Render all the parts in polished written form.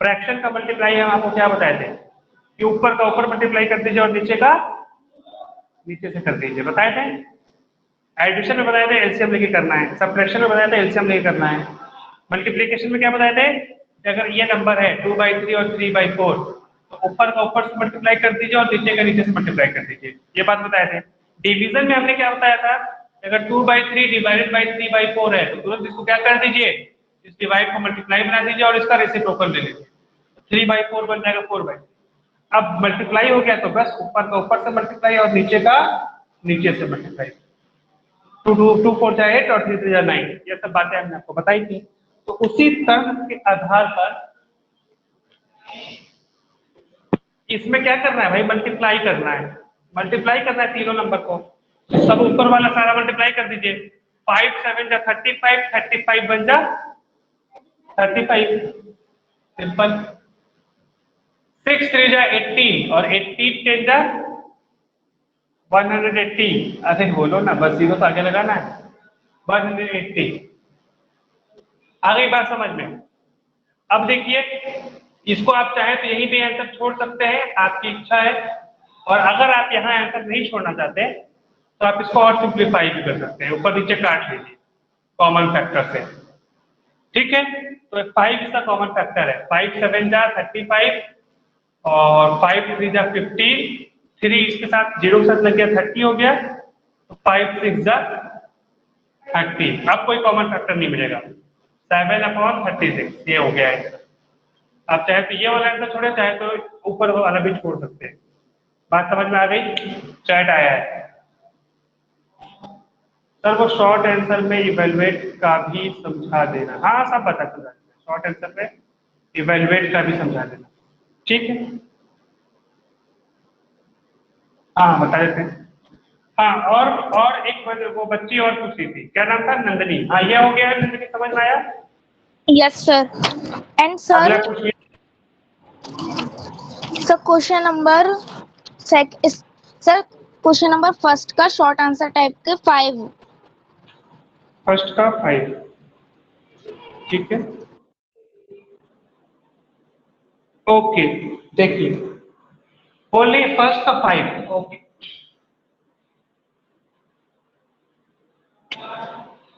Fraction का multiply हम आपको क्या बताए थे कि ऊपर का ऊपर मल्टीप्लाई कर दीजिए और नीचे का नीचे से कर दीजिए, बताए थे। एडिशन में बताया था एलसीएम लेके करना है, सब्ट्रैक्शन में बताया था एलसीएम लेके करना है, मल्टीप्लिकेशन में क्या बताए थे कि अगर ये नंबर है 2/3 और 3/4 तो ऊपर का ऊपर से मल्टीप्लाई कर दीजिए और नीचे का नीचे से मल्टीप्लाई कर दीजिए, ये बात बताए थे। डिवीजन में हमने क्या बताया था, अगर 2/3 डिवाइडेड बाई 3/4 है तो तुरंत इसको क्या कर दीजिए, इस डिवाइड को मल्टीप्लाई बना दीजिए और इसका रेसिप्रोकल ले लीजिए, 3/4 बन जाएगा 4/4। अब मल्टीप्लाई हो गया तो बस ऊपर का ऊपर से मल्टीप्लाई और नीचे का नीचे से मल्टीप्लाई, 2 4 जा 8 और 3 3 जा 9, ये सब बातें हमने आपको बताई थी। तो उसी तर्क के आधार पर इसमें क्या करना है भाई, मल्टीप्लाई करना है, मल्टीप्लाई करना है तीनों नंबर को, सब ऊपर वाला सारा मल्टीप्लाई कर दीजिए। 5 7 जा 35, 35 बन जा 35, सिंपल। 6 3 जा 18 और 18 10 जा 180, ऐसे बोलो ना, बस जीरो तो आगे लगाना है, 180। आ गई बात समझ में। अब देखिए इसको आप चाहे तो यहीं पे आंसर छोड़ सकते हैं, आपकी इच्छा है, और अगर आप यहाँ आंसर नहीं छोड़ना चाहते तो आप इसको और सिंप्लीफाई भी कर सकते हैं, ऊपर नीचे काट लीजिए कॉमन फैक्टर से, ठीक है। तो 5 इसका कॉमन फैक्टर है, 5 7 जा 35 और 5 3 जा 50, 3 इसके साथ 0 के साथ लग गया 30 हो गया, तो 5 6 जा 30, अब कोई कॉमन फैक्टर नहीं मिलेगा, 7/36 ये हो गया है। आप चाहे तो ये वाला आंसर छोड़े, चाहे तो ऊपर वाला भी छोड़ सकते हैं। बात समझ में आ गई, चैट आया है सर वो शॉर्ट आंसर में इवेलुएट का भी समझा देना, हाँ सब बता समझा देना, शॉर्ट आंसर में इवेलुएट का भी समझा देना, ठीक है। हाँ बता देते हैं। हाँ और एक वो बच्ची और पूछ रही थी, क्या नाम था, नंदनी, हाँ ये हो गया है नंदनी, समझ में आया। Yes sir. एंड अगला सर पूछिए। Sir question number sir question number first का शॉर्ट आंसर टाइप के 5। फर्स्ट का 5, ठीक है, ओके। देखिए ओनली फर्स्ट का 5, ओके।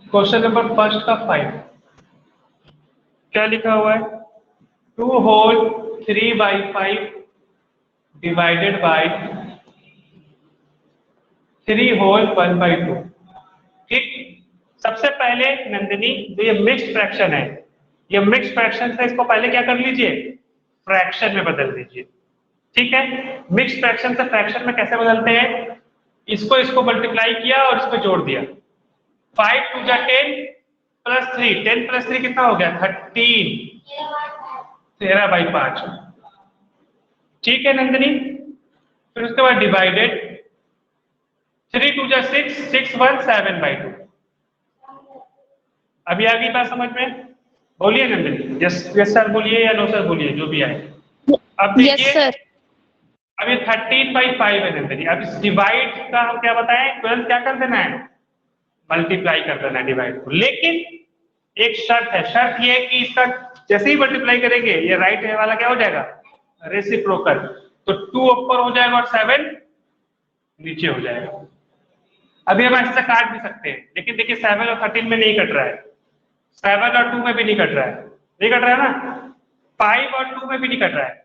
क्वेश्चन नंबर फर्स्ट का 5 क्या लिखा हुआ है, 2 होल 3/5 डिवाइडेड बाय 3 होल 1/2, ठीक। सबसे पहले नंदिनी जो ये मिक्स्ड फ्रैक्शन है, ये मिक्स्ड फ्रैक्शन से इसको पहले क्या कर लीजिए, फ्रैक्शन में बदल दीजिए, ठीक है। मिक्स्ड फ्रैक्शन से फ्रैक्शन में कैसे बदलते हैं, इसको मल्टीप्लाई किया और इसको जोड़ दिया, 5 2 जा 10 प्लस 3, 10 प्लस 3 कितना हो गया 13, 13/5, ठीक है नंदिनी। फिर उसके बाद डिवाइडेड 3 2 जा 6, 6 1 7/2। अभी आ गई बात समझ में, बोलिए नंदिनी, यस यस सर बोलिए या नो सर बोलिए, जो भी आए। अब यस देखिए सर। अब ये 13/5 है नंदिनी, अब इस डिवाइड का हम क्या बताएं, तुरंत क्या कर देना है, मल्टीप्लाई कर देना है डिवाइड को, लेकिन एक शर्त है, शर्त ये है कि इसका जैसे ही मल्टीप्लाई करेंगे ये राइट है वाला क्या हो जाएगा, रेसिप्रोकल, तो 2 ऊपर हो जाएगा और 7 नीचे हो जाएगा। अभी हम ऐसे काट भी सकते हैं, लेकिन देखिए 7 और 13 में नहीं कट रहा है, 7 और 2 में भी नहीं कट रहा है, नहीं कट रहा है ना, 5 और 2 में भी नहीं कट रहा है,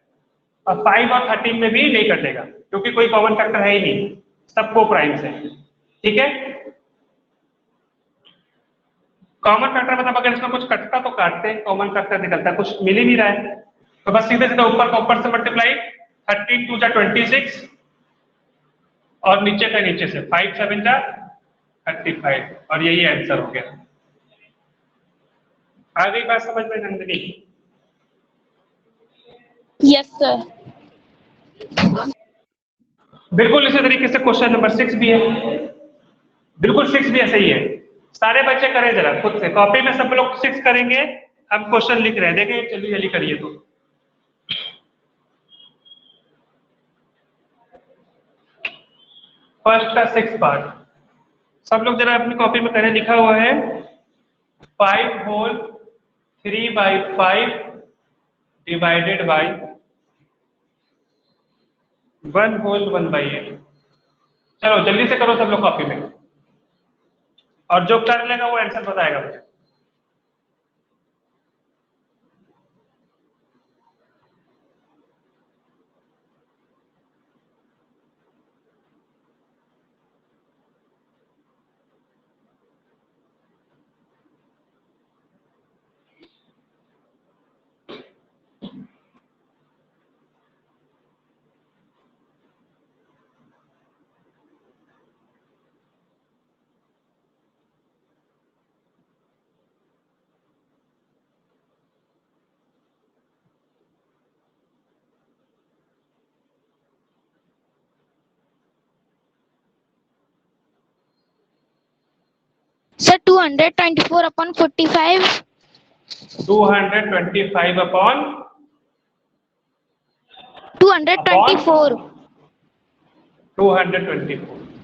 और 5 और 13 में भी नहीं कटेगा, क्योंकि कोई कॉमन फैक्टर है ही नहीं, सबको प्राइम से, ठीक है। कॉमन फैक्टर मतलब अगर इसमें कुछ कटता तो काटते हैं, कॉमन फैक्टर निकलता है, कुछ मिल ही नहीं रहा है, तो बस सीधे सीधे ऊपर का ऊपर से मल्टीप्लाई, 13 2 जा 26 और नीचे का नीचे से 5 7 जा 35, और यही आंसर हो गया। आ गई बात समझ में नंदिनी। Yes sir. बिल्कुल इसी तरीके से क्वेश्चन नंबर 6 भी है, बिल्कुल 6 भी ऐसे ही है, सारे बच्चे करें जरा खुद से, कॉपी में सब लोग 6 करेंगे, हम क्वेश्चन लिख रहे हैं, देखें जल्दी जल्दी करिए। तो फर्स्ट का 6 पार्ट सब लोग जरा अपनी कॉपी में करें, लिखा हुआ है 5 होल 3/5 डिवाइडेड बाई 1/1/8। चलो जल्दी से करो सब लोग कॉपी में, और जो कर लेगा वो आंसर बताएगा मुझे। Sir 224 upon 45। 225 अपॉन 224। 224।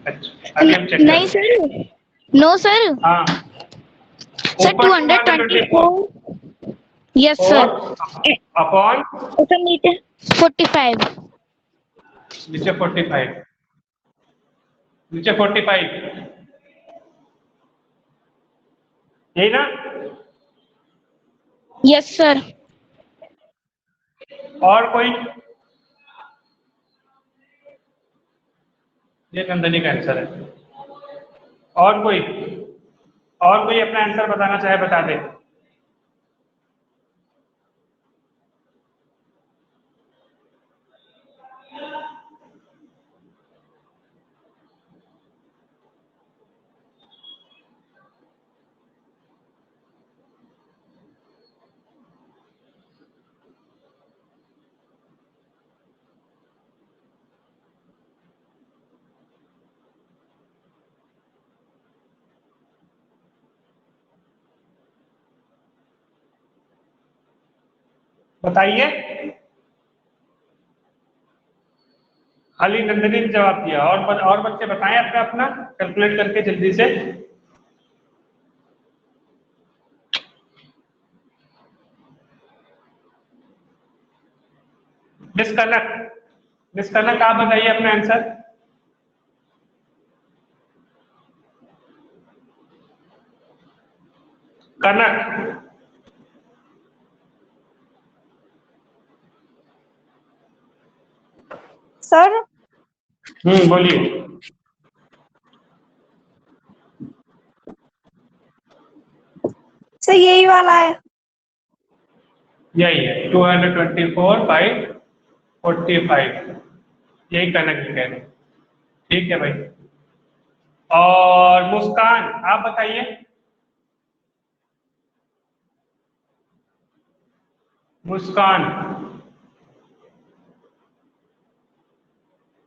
अच्छा अभी हम चेक नहीं करें। Sir, no sir. हाँ सर ऊपर 224। Yes sir. अपॉन सर नीचे 45। नीचे 45, नीचे 45, यही ना? Yes sir. और कोई? ये नंदनी का आंसर है। और कोई? और कोई अपना आंसर बताना चाहे बता दे। बताइए। खाली नंदनी ने जवाब दिया, और बच्चे बताएं अपना अपना कैलकुलेट करके जल्दी से। मिस कनक आप बताइए अपना आंसर। कनक। सर बोलिए। सर यही वाला है। यही है 224/45, यही कनक भी कह रहे हैं। ठीक है भाई। और मुस्कान आप बताइए। मुस्कान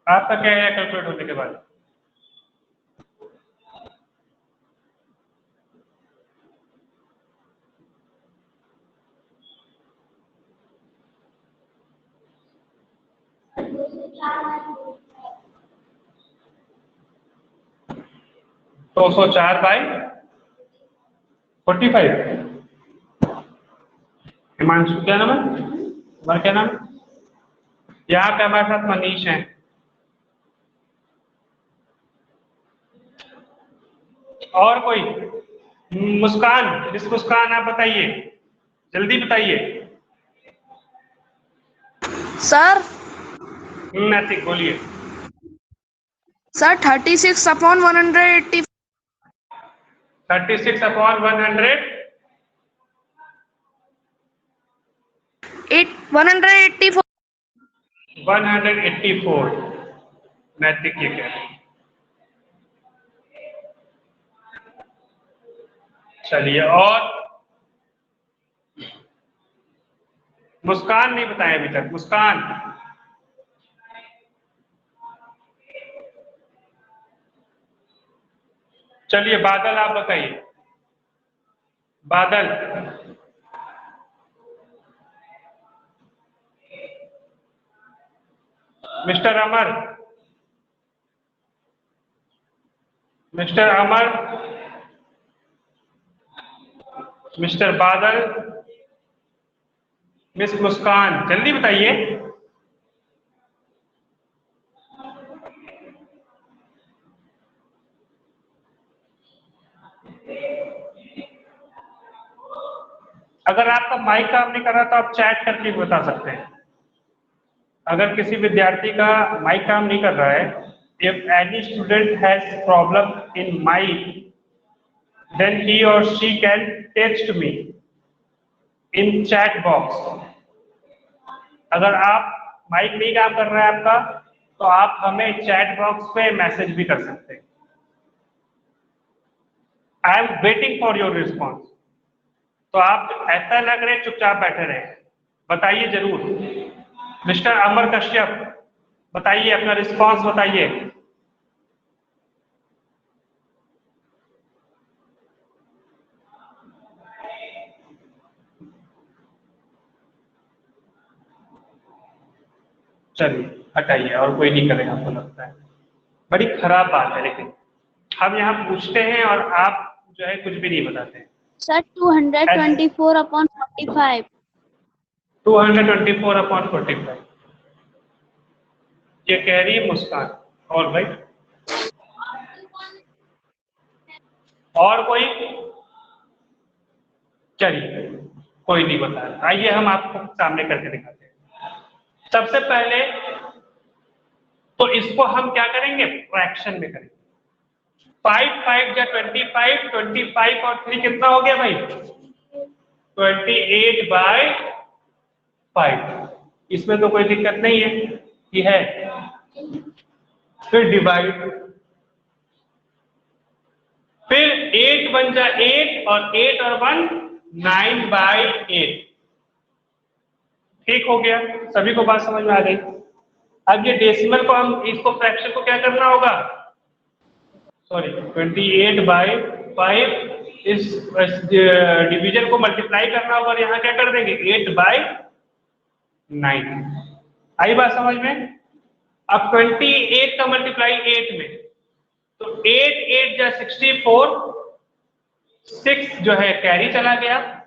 आपका क्या है कैलकुलेट होने के बाद? तो 204/45। हिमांशु क्या नाम है तुम्हारा, क्या नाम है? यहाँ पे हमारे साथ मनीष है। और कोई? मुस्कान, मिस मुस्कान आप बताइए, जल्दी बताइए। सर नैतिक बोलिए। Sir 36 upon 180। 36/100। 184। 184 नैतिक ये कह रहे हैं। चलिए, और मुस्कान नहीं बताया अभी तक। मुस्कान चलिए, बादल आप बताइए। बादल। मिस्टर अमर। मिस्टर अमर। मिस्टर बादल। मिस मुस्कान जल्दी बताइए। अगर आपका माइक काम नहीं कर रहा तो आप चैट करके भी बता सकते हैं। अगर किसी विद्यार्थी का माइक काम नहीं कर रहा है, if any student has problem in mic then he और she can text me in chat box. अगर आप माइक नहीं काम कर रहा है आपका, तो आप हमें चैट बॉक्स पे मैसेज भी कर सकते हैं। I am waiting for your response. तो आप ऐसा ना करें चुपचाप बैठे रहे, बताइए जरूर। मिस्टर अमर कश्यप बताइए, अपना रिस्पॉन्स बताइए। चलिए हटाइए, और कोई नहीं करेगा आपको लगता है। बड़ी खराब बात है, लेकिन हम यहाँ पूछते हैं और आप जो है कुछ भी नहीं बताते। सर 224/45। 224/45 ये कह रही है मुस्कान। और भाई और कोई? चलिए कोई नहीं बता रहा, आइए हम आपको सामने करके दिखाते हैं। सबसे पहले तो इसको हम क्या करेंगे, फ्रैक्शन में करेंगे। 5 5 या 25, 25 और 3 कितना हो गया भाई? 28/5। इसमें तो कोई दिक्कत नहीं है कि है। फिर डिवाइड, फिर 8 बन जा 8 और 8 और 1 9/8। ठीक हो गया, सभी को बात समझ में आ गई। अब ये डेसिमल को हम इसको फ्रैक्शन को क्या करना होगा, सॉरी 28/5 इस डिवीजन को मल्टीप्लाई करना होगा और यहाँ क्या कर देंगे 8/9। आई बात समझ में? अब 28 का मल्टीप्लाई 8 में, तो 8 8 जा 64, 6 जो है कैरी चला गया,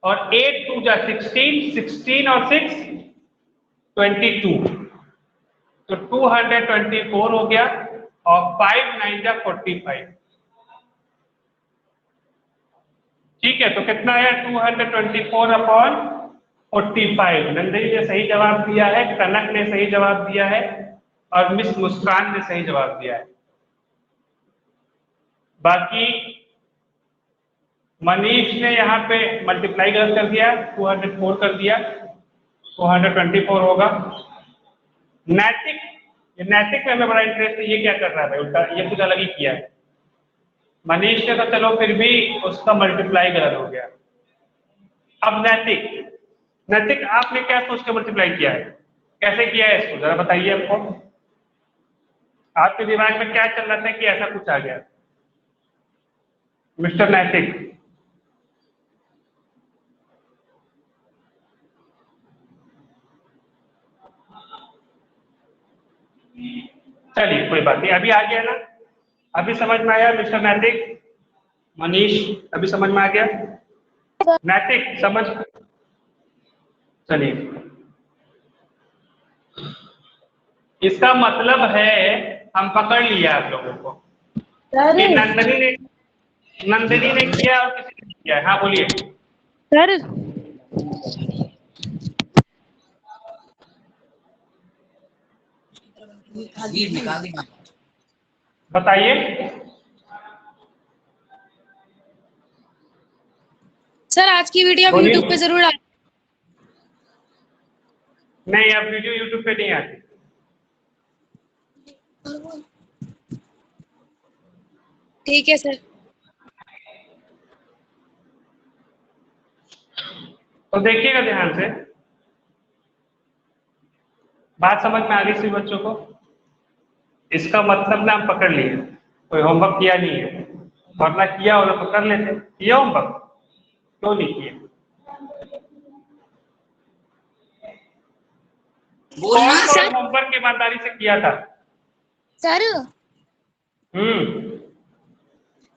और 8 2 जा 16, 16 और 6 22, तो 224 हो गया, और 5 9 जा 45। ठीक है, तो कितना आया 224/45। नंदनी ने सही जवाब दिया है, कनक ने सही जवाब दिया है, और मिस मुस्कान ने सही जवाब दिया है। बाकी मनीष ने यहाँ पे मल्टीप्लाई गलत कर दिया, 204 कर दिया, 224 होगा। नैतिक, नैतिक में हमें बड़ा इंटरेस्ट है, ये क्या कर रहा है भाई उल्टा, ये कुछ अलग ही किया है। मनीष ने तो चलो फिर भी उसका मल्टीप्लाई गलत हो गया। अब नैतिक, नैतिक आपने क्या सोच के मल्टीप्लाई किया है, कैसे किया है इसको जरा बताइए हमको। आपके दिमाग में क्या चल रहा था कि ऐसा कुछ आ गया, मिस्टर नैतिक? चलिए कोई बात नहीं, अभी आ गया ना, अभी समझ में आया मिस्टर नैतिक? मनीष अभी समझ में आ गया? नैतिक समझ, चलिए। इसका मतलब है हम पकड़ लिया आप लोगों को कि नंदिनी ने किया और किसी ने किया है। हाँ बोलिए सर। बताइए। सर आज की वीडियो आप बोलिए। यूट्यूब पे जरूर डाल। नहीं, अब वीडियो यूट्यूब पे नहीं आती। ठीक है सर। तो देखिएगा ध्यान से, बात समझ में आ गई सभी बच्चों को? इसका मतलब ना हम पकड़ लिए, कोई होमवर्क किया नहीं है, वरना किया हो तो कर लेते। किया होमवर्क? क्यों नहीं किया? कौन कौन होमवर्क ईमानदारी से किया था? सर हम्म।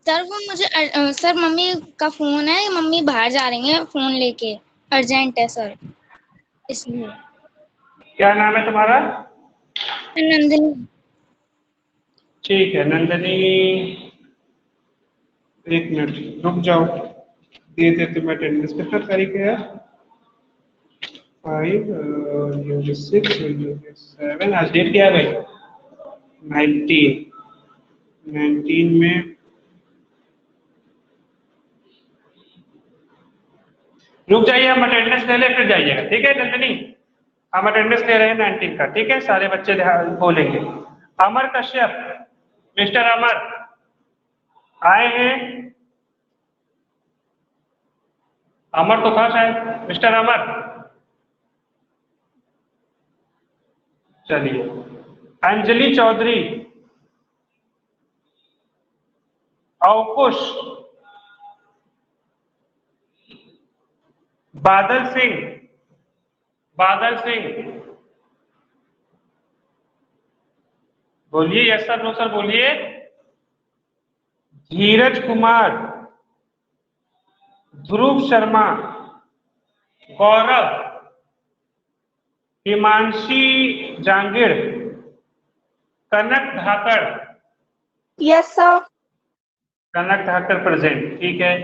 सर वो मुझे सर मम्मी का फोन है, मम्मी बाहर जा रही हैं फोन लेके, अर्जेंट है सर, इसलिए। क्या नाम है तुम्हारा? नंदिनी। ठीक है नंदनी, एक मिनट रुक जाओ, दे देते मैं अटेंडेंस। कितना तारीख है यार? 5 ये 6 ये 7, आज डेट क्या है भाई? 19। 19 में रुक जाइए, हम अटेंडेंस ले ले फिर जाइएगा, ठीक है नंदनी? हम अटेंडेंस ले रहे हैं 19 का, ठीक है? सारे बच्चे बोलेंगे। अमर कश्यप, मिस्टर अमर आए हैं? अमर तो था शायद, मिस्टर अमर। चलिए, अंजलि चौधरी, अवकुश, बादल सिंह, बादल सिंह बोलिए, यस सर नो सर बोलिए। Dheeraj Kumar, Dhruv Sharma, Gaurav, Himanshi Jangid, Kanak Dhakad. Yes sir. Kanak Dhakad present, ठीक है।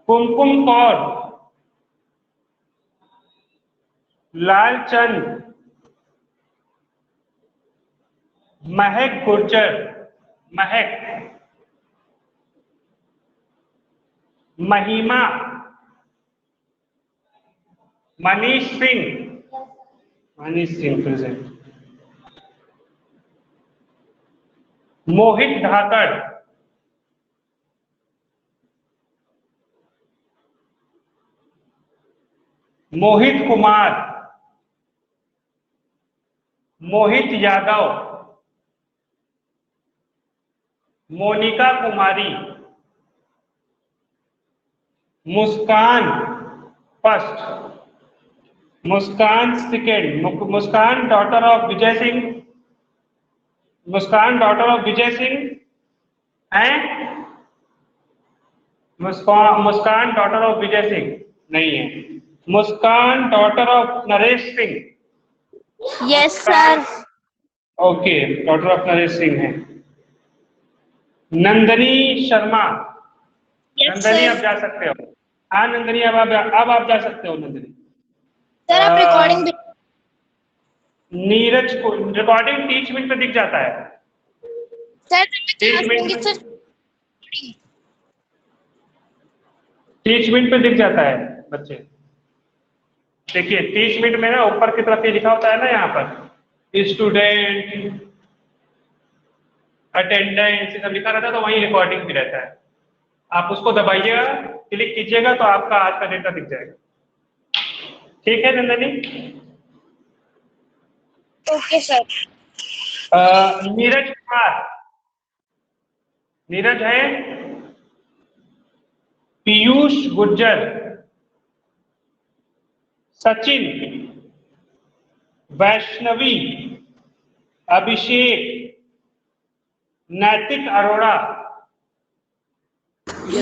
Kumkum Kaur, Lalchand, Mahak Gurjar, Mahak, Mahima, Manish Singh, Manish Singh present. Mohit Dhakad, Mohit Kumar, Mohit Yadav, Monika Kumari, Muskan first, Muskan second, Muskan daughter of Vijay Singh, Muskan daughter of Vijay Singh हैं? मुस्कान डॉटर ऑफ विजय सिंह नहीं है। Muskan daughter of Naresh Singh? Yes sir. Okay, daughter of Naresh Singh है। नंदनी शर्मा, यस नंदनी आप सर। जा सकते हो। हाँ नंदनी, अब आप जा सकते हो नंदनी। सर आप रिकॉर्डिंग नीरज को रिकॉर्डिंग 30 मिनट पे दिख जाता है। सर 30 मिनट देंगे में, सर। 30 मिनट पे दिख जाता है बच्चे। देखिए 30 मिनट में ना ऊपर की तरफ ये लिखा होता है ना, यहाँ पर स्टूडेंट अटेंडेंस ये सब लिखा रहता है, तो वहीं रिकॉर्डिंग भी रहता है। आप उसको दबाइएगा, क्लिक कीजिएगा तो आपका आज का डेटा दिख जाएगा। ठीक है नंदनी? Okay sir. नीरज कुमार, नीरज है। Piyush Gurjar, Sachin, Vaishnavi, Abhishek, Naitik Arora.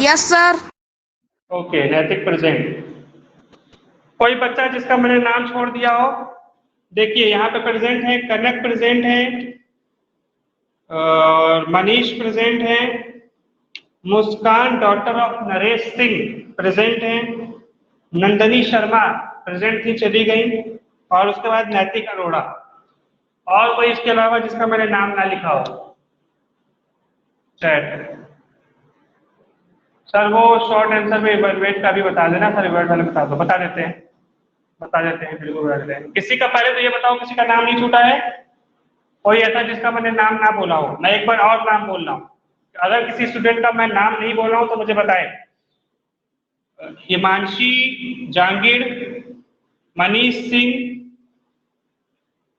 Yes sir. Okay, Naitik present. कोई बच्चा जिसका मैंने नाम छोड़ दिया हो? देखिए यहाँ पे प्रेजेंट है, कनक प्रेजेंट है, और मनीष प्रेजेंट है, Muskan daughter of Naresh Singh present है, नंदनी शर्मा प्रेजेंट थी, चली गई, और उसके बाद नैतिक अरोड़ा। और कोई इसके अलावा जिसका मैंने नाम ना लिखा हो चैट? सर वो शॉर्ट आंसर में इवैल्यूएट का भी बता देना सर, इवैल्यूएट वाले बता दो, बता देते हैं बिल्कुल बता देते हैं। किसी का पहले तो ये बताओ, किसी का नाम नहीं छूटा है? कोई ऐसा जिसका मैंने नाम ना बोला हो? मैं एक बार और नाम बोल रहा हूँ, अगर किसी स्टूडेंट का मैं नाम नहीं बोल रहा हूँ तो मुझे बताएं। Himanshi Jangir, Manish Singh,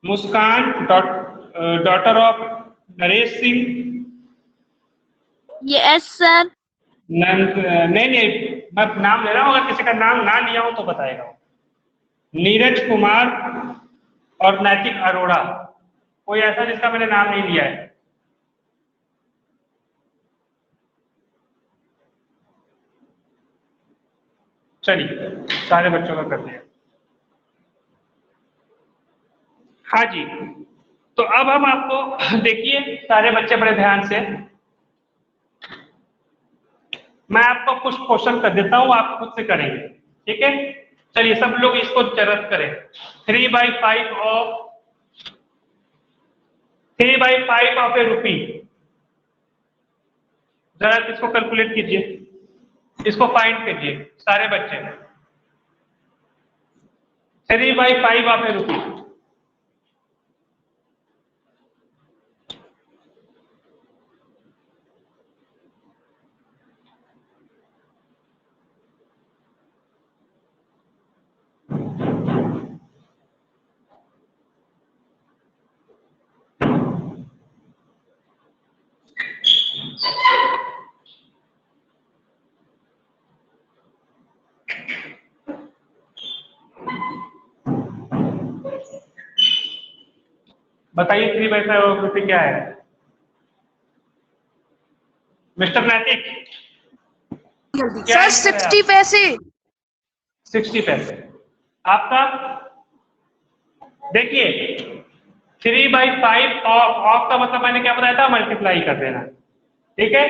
Muskan daughter of Naresh Singh, yes sir. नहीं नहीं, मैं नाम ले रहा हूँ, अगर किसी का नाम ना लिया हो तो बताएगा। नीरज कुमार और नैतिक अरोड़ा, कोई ऐसा जिसका मैंने नाम नहीं लिया है? चलिए सारे बच्चों का कर दिया। हाँ जी, तो अब हम आपको देखिए सारे बच्चे बड़े ध्यान से, मैं आपको कुछ क्वेश्चन कर देता हूँ, आप खुद से करेंगे, ठीक है। चलिए सब लोग इसको जरूरत करें। 3/5 ऑफ ए रुपी, जरा इसको कैलकुलेट कीजिए, इसको फाइंड कीजिए सारे बच्चे। 3/5 ऑफ ए रुपी, बताइए 3/5 ऑफ रुपी क्या है मिस्टर नैतिक? क्या सर answer है 60 पैसे। 60 पैसे आपका। देखिए 3/5 ऑफ का मतलब मैंने क्या बताया था, मल्टीप्लाई कर देना, ठीक है।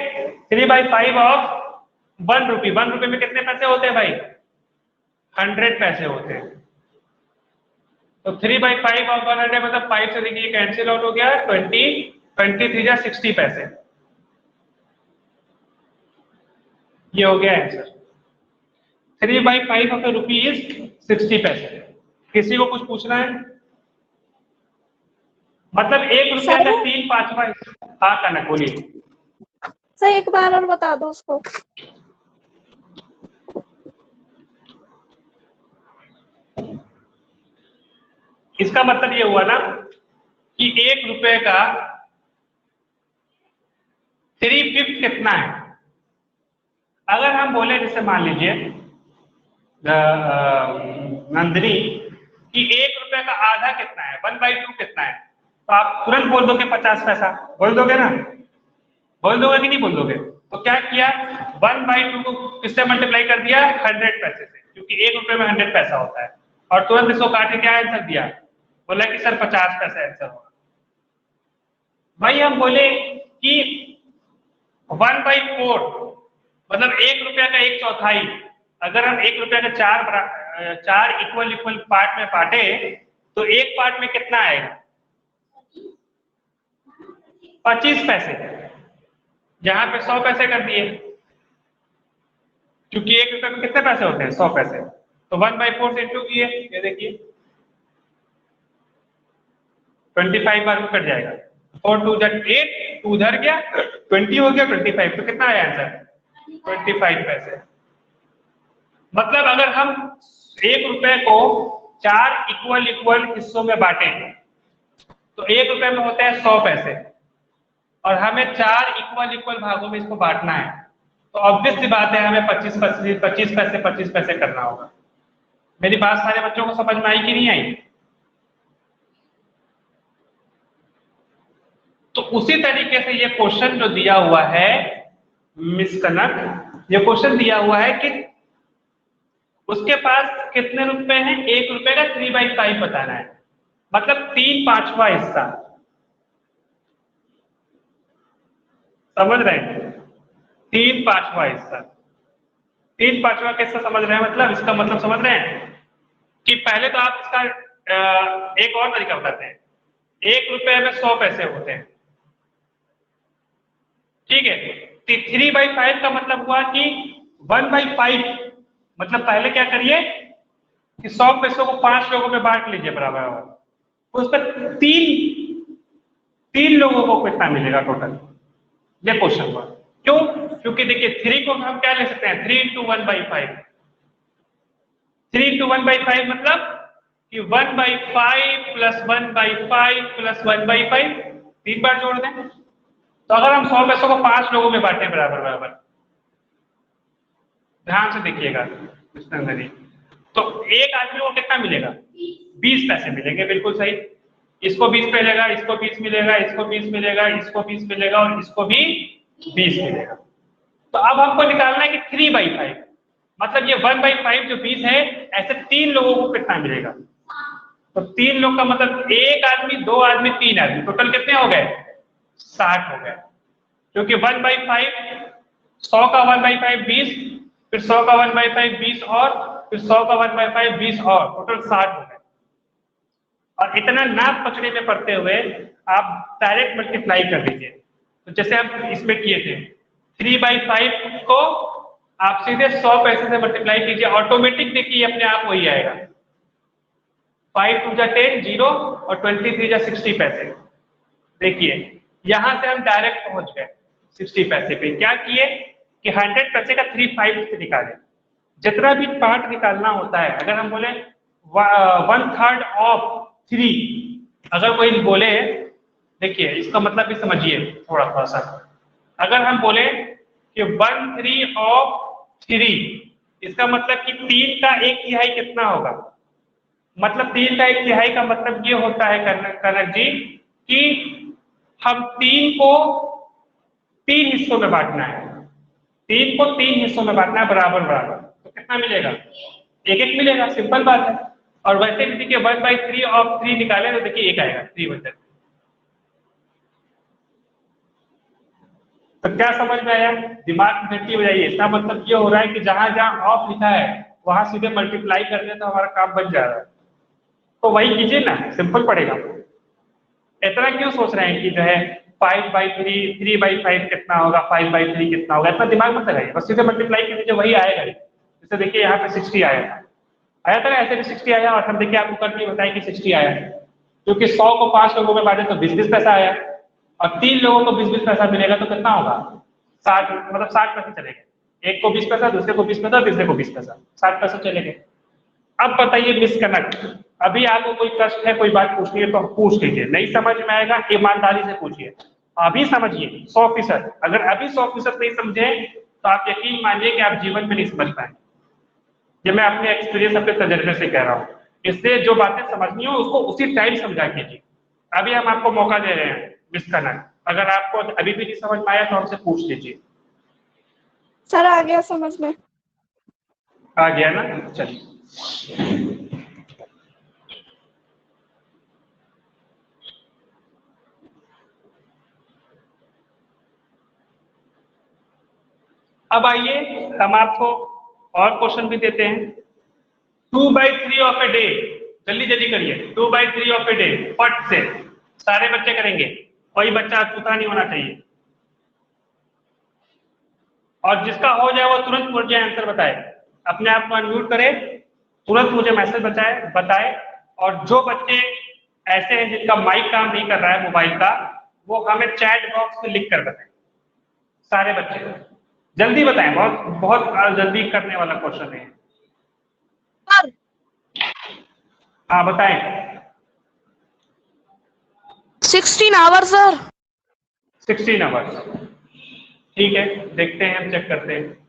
3/5 ऑफ 1 रुपी, 1 रुपये में कितने पैसे होते हैं भाई? 100 पैसे होते हैं। तो 3/5 ऑफ 100 मतलब 5 से देखिए कैंसिल आउट हो गया, 23 या 60 पैसे, ये हो गया answer. 3/5 of A rupee is 60 पैसे। किसी को कुछ पूछना है? मतलब 1 रुपया का 3/5 हिस्सा। हाँ कनक बोलिए। सर एक बार और बता दो उसको। इसका मतलब ये हुआ ना कि 1 रुपए का 3/5 कितना है। अगर हम बोले जैसे मान लीजिए नंदिनी कि 1 रुपए का आधा कितना है, 1/2 कितना है, तो आप तुरंत बोल दोगे 50 पैसा, बोल दोगे ना? बोल दोगे कि नहीं बोल दोगे? तो क्या किया, 1/2 को किससे मल्टीप्लाई कर दिया? 100 पैसे से, क्योंकि 1 रुपए में 100 पैसा होता है। और तुरंत इसको काट के क्या आंसर दिया, बोला कि सर 50 पैसा आंसर होगा। भाई हम बोले कि 1/4 मतलब 1 रुपया का 1/4, अगर हम 1 रुपया का चार इक्वल पार्ट में बांटे तो एक पार्ट में कितना आएगा? 25 पैसे। यहां पे 100 पैसे कर दिए, क्योंकि 1 रुपये में कितने पैसे होते हैं? 100 पैसे। तो 1/4 से इंटू किए, ये देखिए 25 बार कट जाएगा, 4 2 8, 2 उधर गया, 20 हो गया, 25, तो कितना आया आंसर? 25 पैसे। मतलब अगर हम 1 रुपए को 4 इक्वल हिस्सों में बांटे तो 1 रुपए में होता है 100 पैसे, और हमें 4 इक्वल भागों में इसको बांटना है, तो ऑब्वियस सी बात है हमें 25 पैसे करना होगा। मेरी बात सारे बच्चों को समझ में आई कि नहीं आई? तो उसी तरीके से ये क्वेश्चन जो दिया हुआ है मिस कनक, ये क्वेश्चन दिया हुआ है कि उसके पास कितने रुपए हैं, 1 रुपए का 3/5 बताना है, मतलब 3/5वां हिस्सा। समझ रहे हैं? 3/5वां हिस्सा, 3/5वां हिस्सा समझ रहे हैं? मतलब इसका मतलब समझ रहे हैं कि पहले तो आप इसका एक और तरीका बताते हैं। 1 रुपए में 100 पैसे होते हैं, ठीक है। 3/5 का मतलब हुआ कि 1/5, मतलब पहले क्या करिए कि 100 पैसों को 5 लोगों में बांट लीजिए बराबर, उस पर तीन लोगों को कितना मिलेगा टोटल, ये क्वेश्चन हुआ। क्यों? क्योंकि देखिए 3 को हम क्या ले सकते हैं, 3 × 1/5, 3 × 1/5 मतलब कि 1/5 + 1/5 + 1/5, 3 बार जोड़ दें। तो अगर हम 100 पैसों को 5 लोगों में बांटे बराबर, ध्यान से देखिएगा, तो एक आदमी को कितना मिलेगा? 20 पैसे मिलेंगे, बिल्कुल सही। इसको 20 मिलेगा, इसको 20 मिलेगा, इसको 20 मिलेगा, इसको 20 मिलेगा, और इसको भी 20 मिलेगा। तो अब हमको निकालना है कि 3/5, मतलब ये 1/5 जो 20 है, ऐसे 3 लोगों को कितना मिलेगा? तो 3 लोग का मतलब 1 आदमी, 2 आदमी, 3 आदमी, टोटल कितने हो गए? 60 हो गए। क्योंकि 1/5 100 का 1/5 20, फिर 100 का 1/5 20 और फिर 100 का 1/5 20 और टोटल 60 हो गए। और इतना नाप पचड़े में पढ़ते हुए आप डायरेक्ट मल्टीप्लाई कर दीजिए। तो जैसे हम इसमें किए थे 3/5 को आप सीधे 100 पैसे से मल्टीप्लाई कीजिए, ऑटोमेटिक देखिए अपने आप वही आएगा। 5 2 जा 10 0 और 23 जा 60 पैसे। देखिए यहां से हम डायरेक्ट पहुंच गए 60 पैसे पे। क्या किए कि 100 पैसे का 3/5 से निकाले। जितना भी पार्ट निकालना होता है, अगर हम बोले 1/3 ऑफ 3, अगर कोई बोले, देखिए इसका मतलब भी समझिए थोड़ा सा। अगर हम बोले कि 1/3 ऑफ 3, इसका मतलब कि 3 का 1/3 कितना होगा? मतलब 3 का 1/3 का मतलब ये होता है कनक जी कि हम 3 को 3 हिस्सों में बांटना है। 3 को 3 हिस्सों में बांटना है बराबर बराबर। तो कितना मिलेगा? 1-1 मिलेगा, सिंपल बात है। और वैसे भी देखिए 1/3 ऑफ 3 निकाले तो देखिए 1 आएगा, 3/3। तो क्या समझ में आया? दिमाग में घंटी बजाइए। इसका मतलब ये हो रहा है कि जहां जहां ऑफ लिखा है वहां सीधे मल्टीप्लाई कर दें तो हमारा काम बन जा रहा है। तो वही कीजिए ना, सिंपल पड़ेगा। इतना क्यों सोच रहे हैं कि जो है 5/3 3/5 कितना होगा, 5/3 कितना होगा, इतना दिमाग मत लगाइए, बस सीधे मल्टीप्लाई कर दीजिए, वही आएगा। जैसे देखिए यहाँ पे 60 आया था ना, ऐसे भी 60 आया। और हम देखिए आपको करके बताएं कि 60 आया, क्योंकि 100 को 5 लोगों में बांटे तो 20-20 पैसा आया, और 3 लोगों को 20-20 पैसा मिलेगा तो कितना होगा? 60, मतलब 60 पैसे चलेंगे। एक को 20 पैसा, दूसरे को 20 पैसा, तीसरे को 20 पैसा, 60 पैसे चलेंगे। अब बताइए मिसकनेक्ट। अभी आपको कोई कष्ट है, कोई बात पूछनी है तो पूछ लीजिए, नहीं समझ में आएगा ईमानदारी से पूछिए। अभी समझिए 100%। अगर अभी 100% नहीं समझे तो आप यकीन मानिए कि आप जीवन में नहीं समझ पाएंगे। ये मैं अपने एक्सपीरियंस, अपने तजर्बे से कह रहा हूँ। इसलिए जो बातें समझनी हो उसको उसी टाइम समझा कीजिए। अभी हम आपको मौका दे रहे हैं मिसकनेक्ट। अगर आपको अभी भी नहीं समझ में आया तो हमसे पूछ लीजिए। सर आ गया समझ में। आ गया ना? चलिए। अब आइए हम आपको और क्वेश्चन भी देते हैं। 2/3 ऑफ ए डे, जल्दी जल्दी करिए। 2/3 ऑफ ए डे, फट से सारे बच्चे करेंगे, कोई बच्चा अछूता नहीं होना चाहिए। और जिसका हो जाए वो तुरंत मुझे आंसर बताए, अपने आप को अनम्यूट करे, तुरंत मुझे मैसेज बताए। और जो बच्चे ऐसे हैं जिनका माइक काम नहीं कर रहा है मोबाइल का, वो हमें चैट बॉक्स में लिख कर बताएं। सारे बच्चे जल्दी बताएं, बहुत बहुत जल्दी करने वाला क्वेश्चन है। सर हाँ बताएं। 16 आवर सर। 16 आवर्स, ठीक है, देखते हैं, हम चेक करते हैं।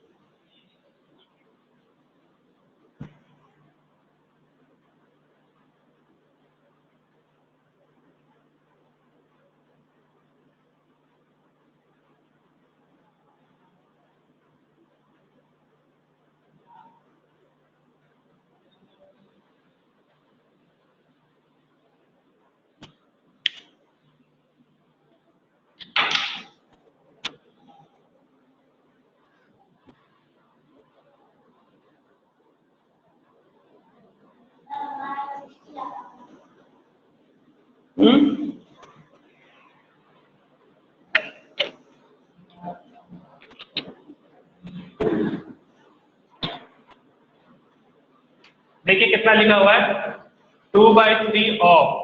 देखिए कितना लिखा हुआ है, 2/3 ऑफ,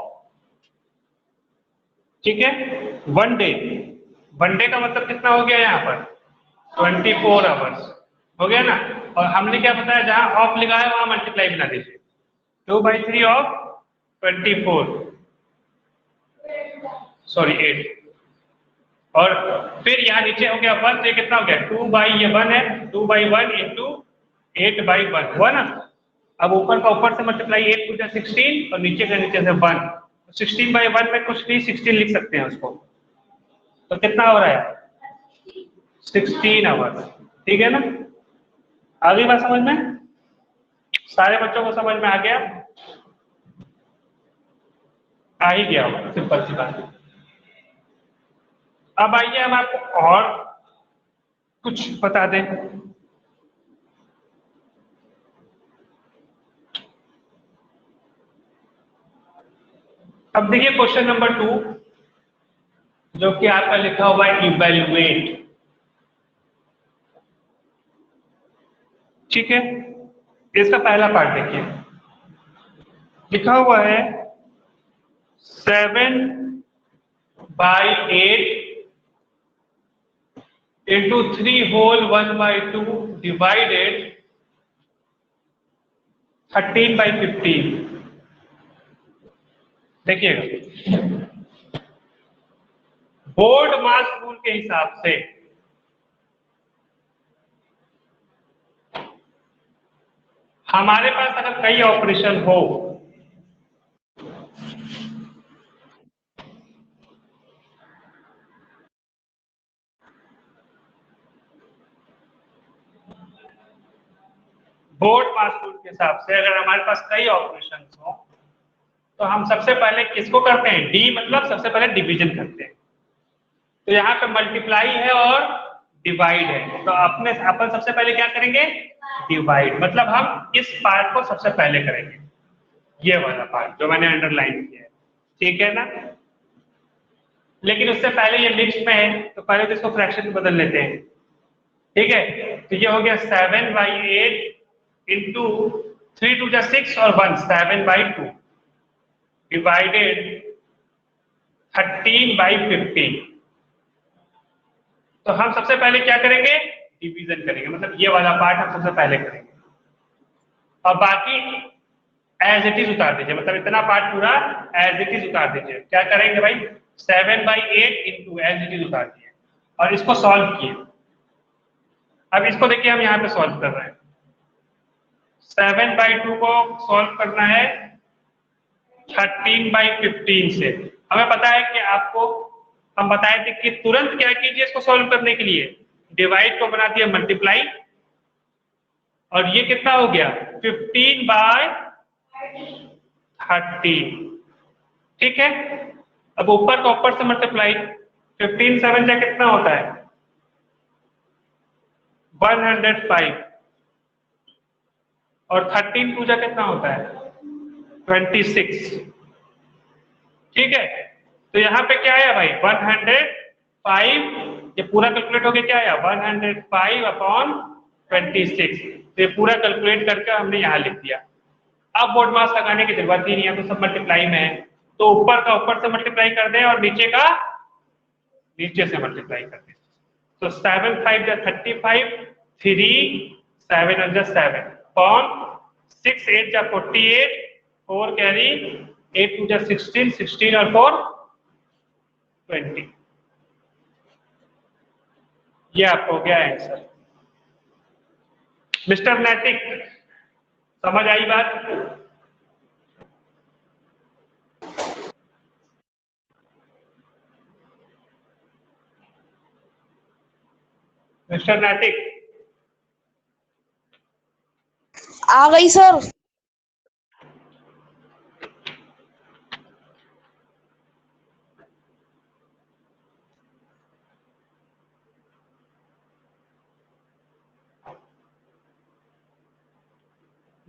ठीक है, 1 डे। 1 डे का मतलब कितना हो गया यहाँ पर? 24 आवर्स हो गया ना। और हमने क्या बताया, जहां ऑफ लिखा है वहां मल्टीप्लाई बना दीजिए। 2/3 ऑफ 24, सॉरी 8, और फिर यहाँ नीचे हो गया 1, तो ये कितना हो गया? 2/1 है, 2/1 इंटू 8/1 हुआ ना। अब ऊपर का ऊपर से मल्टीप्लाई, 8 2 16, और नीचे का नीचे से 1। 16/1 में कुछ नहीं, 16 लिख सकते हैं उसको। तो कितना हो रहा है? 16 आवर्स, ठीक है ना। आ गई बात समझ में? सारे बच्चों को समझ में आ गया? आ ही गया होगा, सिंपल सी बात। अब आइए हम आपको और कुछ बता दें। अब देखिए क्वेश्चन नंबर 2, जो कि आपका लिखा हुआ है इवैल्यूएट। ठीक है, इसका पहला पार्ट देखिए, लिखा हुआ है 7/8 into 3 whole 1/2 divided 13/15। देखिएगा, बोर्ड मास रूल के हिसाब से हमारे पास अगर कई ऑपरेशन हो, बोर्ड मास रूल के हिसाब से अगर हमारे पास कई ऑपरेशन हो, तो हम सबसे पहले किसको करते हैं? डी, मतलब सबसे पहले डिवीजन करते हैं। तो यहाँ पे मल्टीप्लाई है और डिवाइड है, तो अपन सबसे पहले क्या करेंगे? डिवाइड। मतलब हम इस पार्ट को सबसे पहले करेंगे, ये वाला पार्ट जो मैंने अंडरलाइन किया है, ठीक है ना? लेकिन उससे पहले ये मिक्स में है, तो पहले तो इसको फ्रैक्शन में बदल लेते हैं। ठीक है, तो ये हो गया 7/8 इंटू 3 2 जा 6 और 1 7/2 डिवाइडेड 13/15। तो हम सबसे पहले क्या करेंगे? डिवीजन करेंगे, मतलब ये वाला पार्ट हम सबसे पहले करेंगे और बाकी एज इट इज उतार दीजिए। मतलब इतना पार्ट पूरा एज इट इज उतार दीजिए। क्या करेंगे भाई? 7/8 इंटू एज इट इज उतार दिए और इसको सॉल्व किए। अब इसको देखिए, हम यहाँ पे सॉल्व कर रहे हैं। 7/2 को सॉल्व करना है 13/15 से। हमें पता है कि आपको हम बताए थे कि तुरंत क्या कीजिए इसको सॉल्व करने के लिए, डिवाइड को बना दिया मल्टीप्लाई, और ये कितना हो गया? 15/13। ठीक है, अब ऊपर का ऊपर से मल्टीप्लाई, 15 7 जा कितना होता है? 105, और 13 2 जा कितना होता है? 26। ठीक है, तो यहाँ पे क्या आया भाई? 105। ये पूरा कैलकुलेट होके क्या आया? 105/26। तो ये पूरा कैलकुलेट करके हमने यहाँ लिख दिया। अब बोर्ड मास लगाने की जरूरत ही नहीं है, तो सब मल्टीप्लाई में है, तो ऊपर का ऊपर से मल्टीप्लाई कर दें और नीचे का नीचे से मल्टीप्लाई कर दें। तो 7 5 जा 35, 3 7 1 जा 7 कौन 6 8 जा 48, 4 कैरी 8 2 जा 16, 16 और 4 20। ये आपको हो गया आंसर। मिस्टर नैतिक, समझ आई बात? मिस्टर नैतिक, आ गई सर।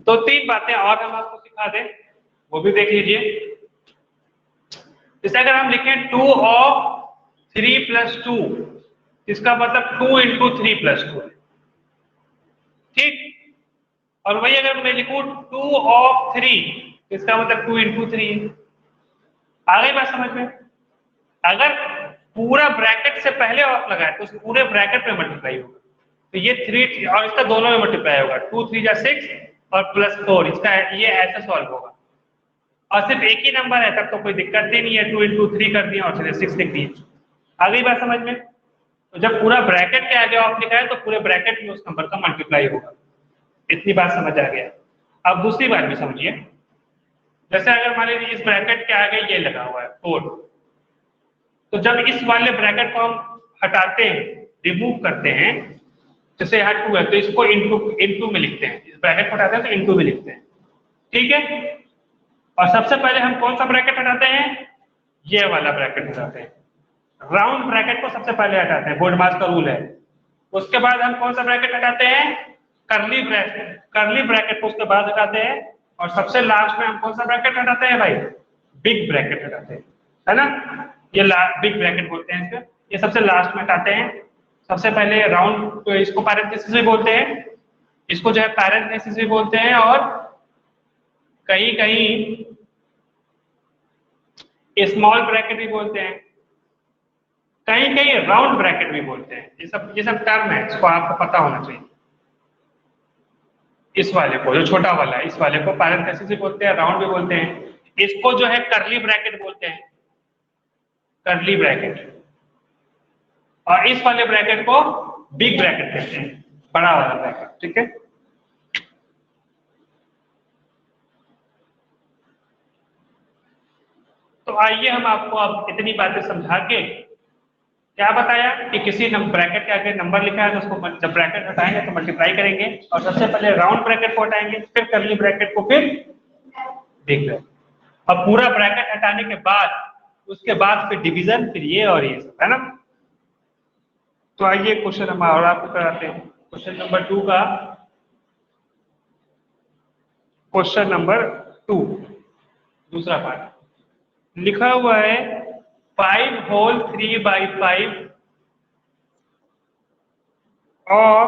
दो तीन बातें और हम आपको सिखा दें, वो भी देख लीजिए। जैसे अगर हम लिखें 2 ऑफ 3 + 2, इसका मतलब 2 × 3 + 2 है। ठीक, और वही अगर मैं लिखूं 2 ऑफ 3, इसका मतलब 2 × 3 है। आ गई बात समझ में? अगर पूरा ब्रैकेट से पहले ऑफ लगाए तो उस पूरे ब्रैकेट में मल्टीप्लाई होगा, तो ये 3 और इसका दोनों में मल्टीप्लाई होगा, 2 3 जा 6 और +4, इसका ये ऐसे सॉल्व होगा। और सिर्फ एक ही नंबर है तब तो कोई दिक्कत ही नहीं है, 2 × 3 कर दिया और सीधे 6 लिख दिए। आ गई बात समझ में? तो जब पूरा ब्रैकेट के आगे ऑफ लिखा है तो पूरे ब्रैकेट में उस नंबर का मल्टीप्लाई होगा। इतनी बात समझ आ गया। अब दूसरी बात भी समझिए, जैसे अगर मान लीजिए इस ब्रैकेट के आगे ये लगा हुआ है 4, तो जब इस वाले ब्रैकेट को हम हटाते हैं, रिमूव करते हैं, जैसे यहाँ 2 है तो इसको इनटू में लिखते हैं, इस ब्रैकेट को हटाते हैं तो इनटू में लिखते हैं, ठीक है। और सबसे पहले हम कौन सा ब्रैकेट हटाते हैं, ये वाला ब्रैकेट हटाते हैं, राउंड ब्रैकेट को सबसे पहले हटाते हैं, बोर्डमास का रूल है। उसके बाद हम कौन सा ब्रैकेट हटाते हैं, कर्ली ब्रैकेट को उसके बाद हटाते हैं। और सबसे लास्ट में हम कौन सा ब्रैकेट हटाते हैं भाई, बिग ब्रैकेट हटाते हैं, है ना। ये बिग ब्रैकेट बोलते हैं इसको, ये सबसे लास्ट में हटाते हैं। सबसे पहले राउंड, तो इसको पैरेंथेसिस भी बोलते हैं, इसको जो है पैरेंथेसिस भी बोलते हैं, और कहीं कहीं स्मॉल ब्रैकेट भी बोलते हैं, कहीं कहीं राउंड ब्रैकेट भी बोलते हैं। ये सब टर्म है, इसको आपको पता होना चाहिए। इस वाले को, जो छोटा वाला है, इस वाले को पैरेंथेसिस भी बोलते हैं, राउंड भी बोलते हैं। इसको जो है करली ब्रैकेट बोलते हैं, करली ब्रैकेट। और इस वाले ब्रैकेट को बिग ब्रैकेट कहते हैं, बड़ा वाला ब्रैकेट, ठीक है। तो आइए हम आपको अब इतनी बातें समझा के क्या बताया कि किसी ब्रैकेट के आगे नंबर लिखा है तो उसको जब ब्रैकेट हटाएंगे तो मल्टीप्लाई करेंगे, और सबसे पहले राउंड ब्रैकेट को हटाएंगे, फिर करली ब्रैकेट को, फिर बिग ब्रैकेट। अब पूरा ब्रैकेट हटाने के बाद उसके बाद फिर डिवीजन, फिर ये और ये सब, है ना। तो आइए क्वेश्चन हम और आपको कराते हैं। क्वेश्चन नंबर 2 का, क्वेश्चन नंबर 2 दूसरा पार्ट लिखा हुआ है 5 होल 3/5 और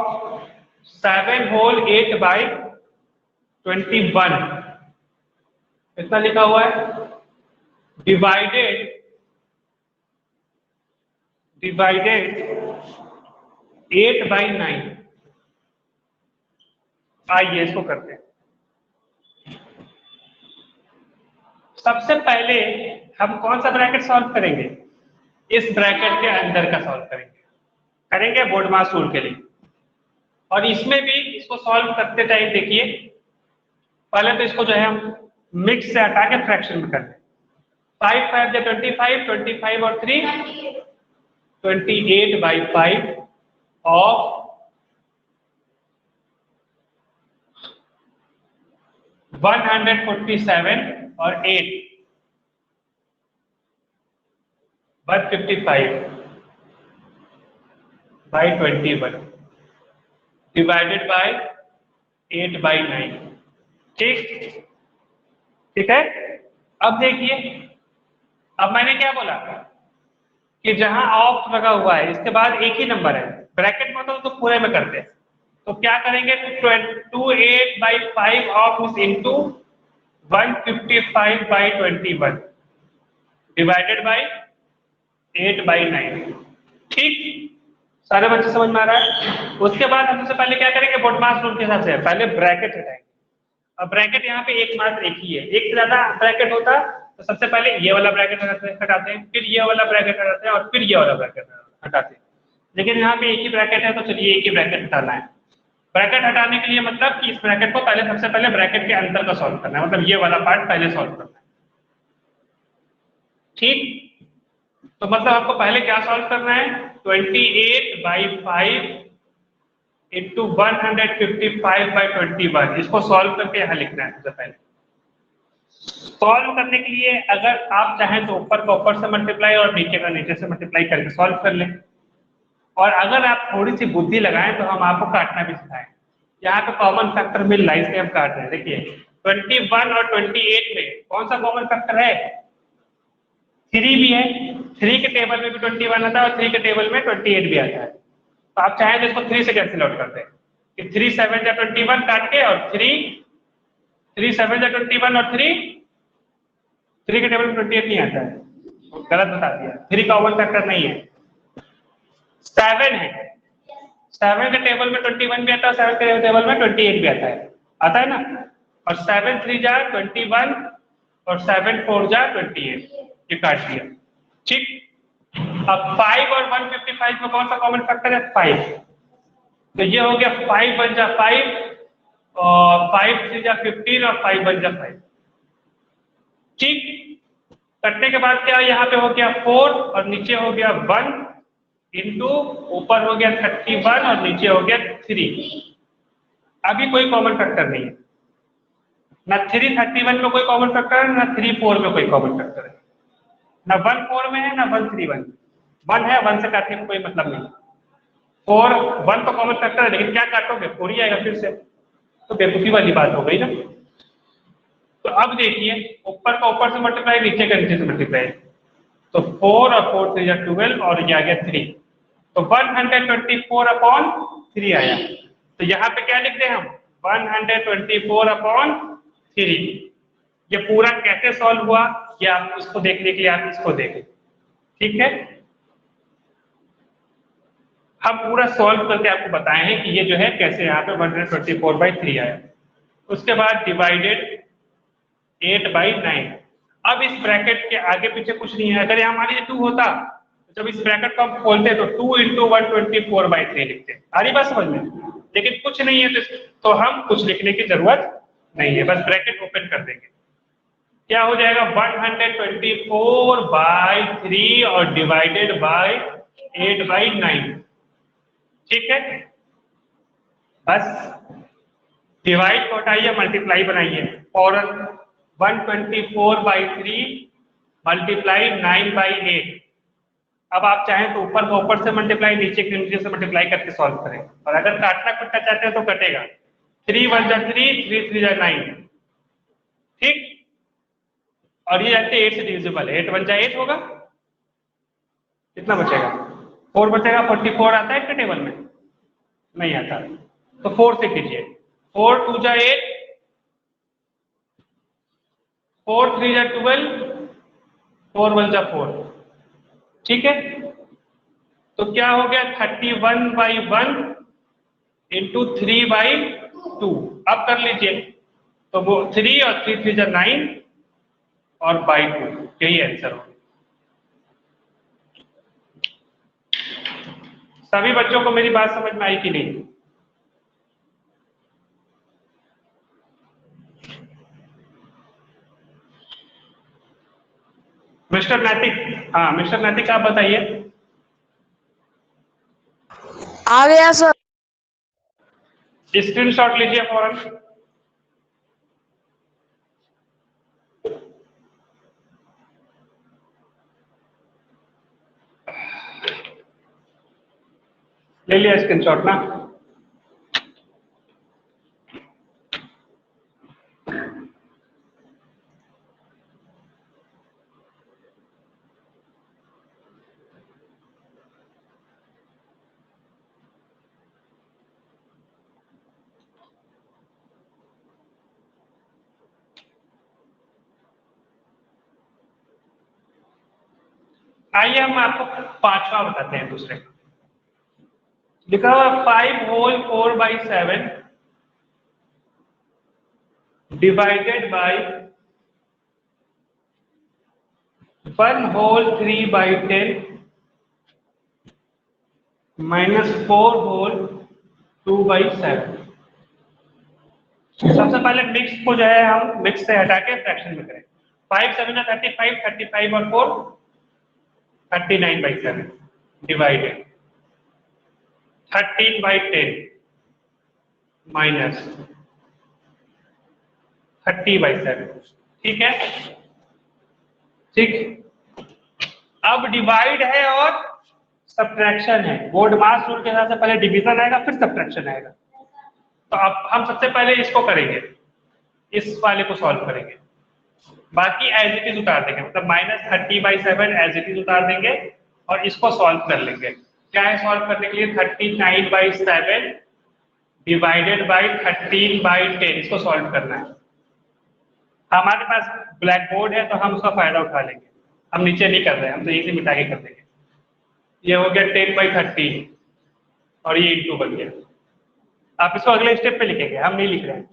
7 होल 8/21, इतना लिखा हुआ है। डिवाइडेड 8/9। आइए इसको करते हैं। सबसे पहले हम कौन सा ब्रैकेट सॉल्व करेंगे, इस ब्रैकेट के अंदर का सॉल्व करेंगे बोर्डमास रूल के लिए। और इसमें भी इसको सॉल्व करते टाइम देखिए, पहले तो इसको जो है हम मिक्स से हटा के फ्रैक्शन में कर लें। 5 5 जा 25, 25 और 3 28/5 और 147 और 8 155/21 डिवाइडेड बाय 8/9, ठीक है। अब देखिए, अब मैंने क्या बोला कि जहां ऑफ लगा हुआ है इसके बाद एक ही नंबर है, ब्रैकेट में तो पूरे में करते हैं, तो क्या करेंगे, 28/5 ऑफ इनटू 155/21 डिवाइडेड बाय 8/9, ठीक। सारे बच्चे समझ में आ रहा है। उसके बाद हम सबसे पहले क्या करेंगे, बोर्डमास रूल के हिसाब से पहले ब्रैकेट हटाएंगे। अब ब्रैकेट यहाँ पे एकमात्र एक ही है, एक से ज्यादा ब्रैकेट होता तो सबसे पहले ये वाला ब्रैकेट हटाते हैं, फिर ये वाला ब्रैकेट हटाते हैं और फिर ये वाला ब्रैकेट हटाते हैं। लेकिन यहाँ पे एक ही ब्रैकेट है तो चलिए एक ही ब्रैकेट हटाना है। ब्रैकेट हटाने के लिए मतलब कि इस ब्रैकेट को पहले सबसे पहले ब्रैकेट के अंदर का सॉल्व करना है, मतलब ये वाला पार्ट पहले सॉल्व करना है, ठीक। तो मतलब आपको पहले क्या सॉल्व करना है, 28/5 इंटू 155/21, इसको सॉल्व करके यहाँ लिखना है। सबसे पहले सॉल्व करने के लिए अगर आप चाहें तो ऊपर का ऊपर से मल्टीप्लाई और नीचे का नीचे से मल्टीप्लाई करके सॉल्व कर लें, और अगर आप थोड़ी सी बुद्धि लगाएं तो हम आपको काटना भी सिखाएं। यहाँ पे कॉमन फैक्टर मिल रहा है, इसलिए हम काट रहे हैं। देखिए 21 और 28 में कौन सा कॉमन फैक्टर है, 3 भी है। 3 के टेबल में भी 21 आता है और 3 के टेबल में 28 भी आता है। तो आप चाहें तो इसको 3 से कैंसिल आउट कर दें कि 3 7 या 21 काट के, और 3 7 या 21 और 3 के टेबल में 28 नहीं आता है, गलत बता दिया। 3 कॉमन फैक्टर नहीं है, 7 है। 7 के टेबल में 21 भी आता है, 7 के टेबल में 28 भी आता है ना। और 7 3 जा 21 और 7 4 जा 28, ये काट दिया, ठीक। अब 5 और 155 में कौन सा कॉमन फैक्टर है, 5। तो ये हो गया 5 बन जा 5 और 5 3 जा 15 और 5 बन जा 5, ठीक। कटने के बाद क्या यहाँ पे हो गया 4 और नीचे हो गया 1, इंटू ऊपर हो गया 31 और नीचे हो गया 3। अभी कोई कॉमन फैक्टर नहीं है, ना 3 31 में कोई कॉमन फैक्टर है, ना 3 4 में कोई कॉमन फैक्टर है, ना 1 4 में है, ना 1 3 1। 1 है, 1 से काटने का कोई मतलब नहीं। 4 1 तो कॉमन फैक्टर है, लेकिन क्या काटोगे, 4 ही आएगा फिर से, तो बेवकूफी वाली बात हो गई ना। तो अब देखिए, ऊपर का ऊपर से मल्टीप्लाई, नीचे का नीचे से मल्टीप्लाई, तो 4 और 4 3 12 और ये आ गया 3, तो 124/3 आया। तो यहाँ पे क्या लिख दें हम, 124/3। ये पूरा कैसे सॉल्व हुआ, ये आप इसको देखने के लिए आप इसको देखें, ठीक है। हम पूरा सॉल्व करके आपको बताए हैं कि ये जो है कैसे यहाँ पे 124/3 आया। उसके बाद डिवाइडेड 8/9। अब इस ब्रैकेट के आगे पीछे कुछ नहीं है। अगर यहाँ मान लीजिए 2 होता, तो जब इस ब्रैकेट को हम खोलते तो 2 × 124/3 लिखते। आ रही बात समझ में? लेकिन कुछ नहीं है तो हम कुछ लिखने की जरूरत नहीं है, बस ब्रैकेट ओपन कर देंगे। क्या हो जाएगा, 124/3 और डिवाइडेड बाय 8/9, ठीक है। बस डिवाइड को हटाइए, मल्टीप्लाई बनाइए, और 124/3 मल्टीप्लाई 9/8। अब आप चाहें तो ऊपर का ऊपर से मल्टीप्लाई, नीचे के नीचे से मल्टीप्लाई करके सॉल्व करें, और अगर काटना कुटना चाहते हैं तो कटेगा। 3 1 जा 3, 3 3 जा 9, ठीक। और ये जानते 8 से डिविजिबल है, 8 1 जा 8 होगा, कितना बचेगा, 4 बचेगा। 44 आता है इसके टेबल में, नहीं आता, तो 4 से कीजिए। 4 2 जा 8, 4 3 जा 12, 4 1 जा 4, ठीक है। तो क्या हो गया, 31/1 इंटू 3/2। अब कर लीजिए, तो वो 3 और 3 3 जा 9 और बाई 2, यही आंसर हो। सभी बच्चों को मेरी बात समझ में आई कि नहीं? मिस्टर नैतिक, हाँ मिस्टर नैतिक आप बताइए। आ गया सर। स्क्रीनशॉट लीजिए फौरन। ले लिया स्क्रीनशॉट ना? आइए हम आपको पांचवा बताते हैं, दूसरे का लिखा हुआ 5 whole 4/7 divided by 1 whole 3/10 minus 4 whole 2/7। सबसे पहले मिक्स को जो है हम मिक्स से हटा के फ्रैक्शन में करें। 5 7 35, 35 और 4 39/7 डिवाइडेड 13/10 माइनस 30/7, ठीक है। ठीक, अब डिवाइड है और सब्ट्रैक्शन है। बोर्ड मास रूल के हिसाब से पहले डिवीजन आएगा, फिर सब्ट्रैक्शन आएगा। तो अब हम सबसे पहले इसको करेंगे, इस वाले को सॉल्व करेंगे, बाकी एज इट इज उतार देंगे, मतलब -30/7 एज इट इज उतार देंगे और इसको सॉल्व कर लेंगे। क्या है सॉल्व करने के लिए, 39/7 डिवाइडेड बाई 13/10, इसको सॉल्व करना है। हमारे पास ब्लैक बोर्ड है तो हम उसका फायदा उठा लेंगे, हम नीचे नहीं कर रहे हैं, हम तो यही से मिटा के कर देंगे। ये हो गया 10/13 और ये इंटू बन गया। आप इसको अगले स्टेप पे लिखेंगे, हम नहीं लिख रहे हैं,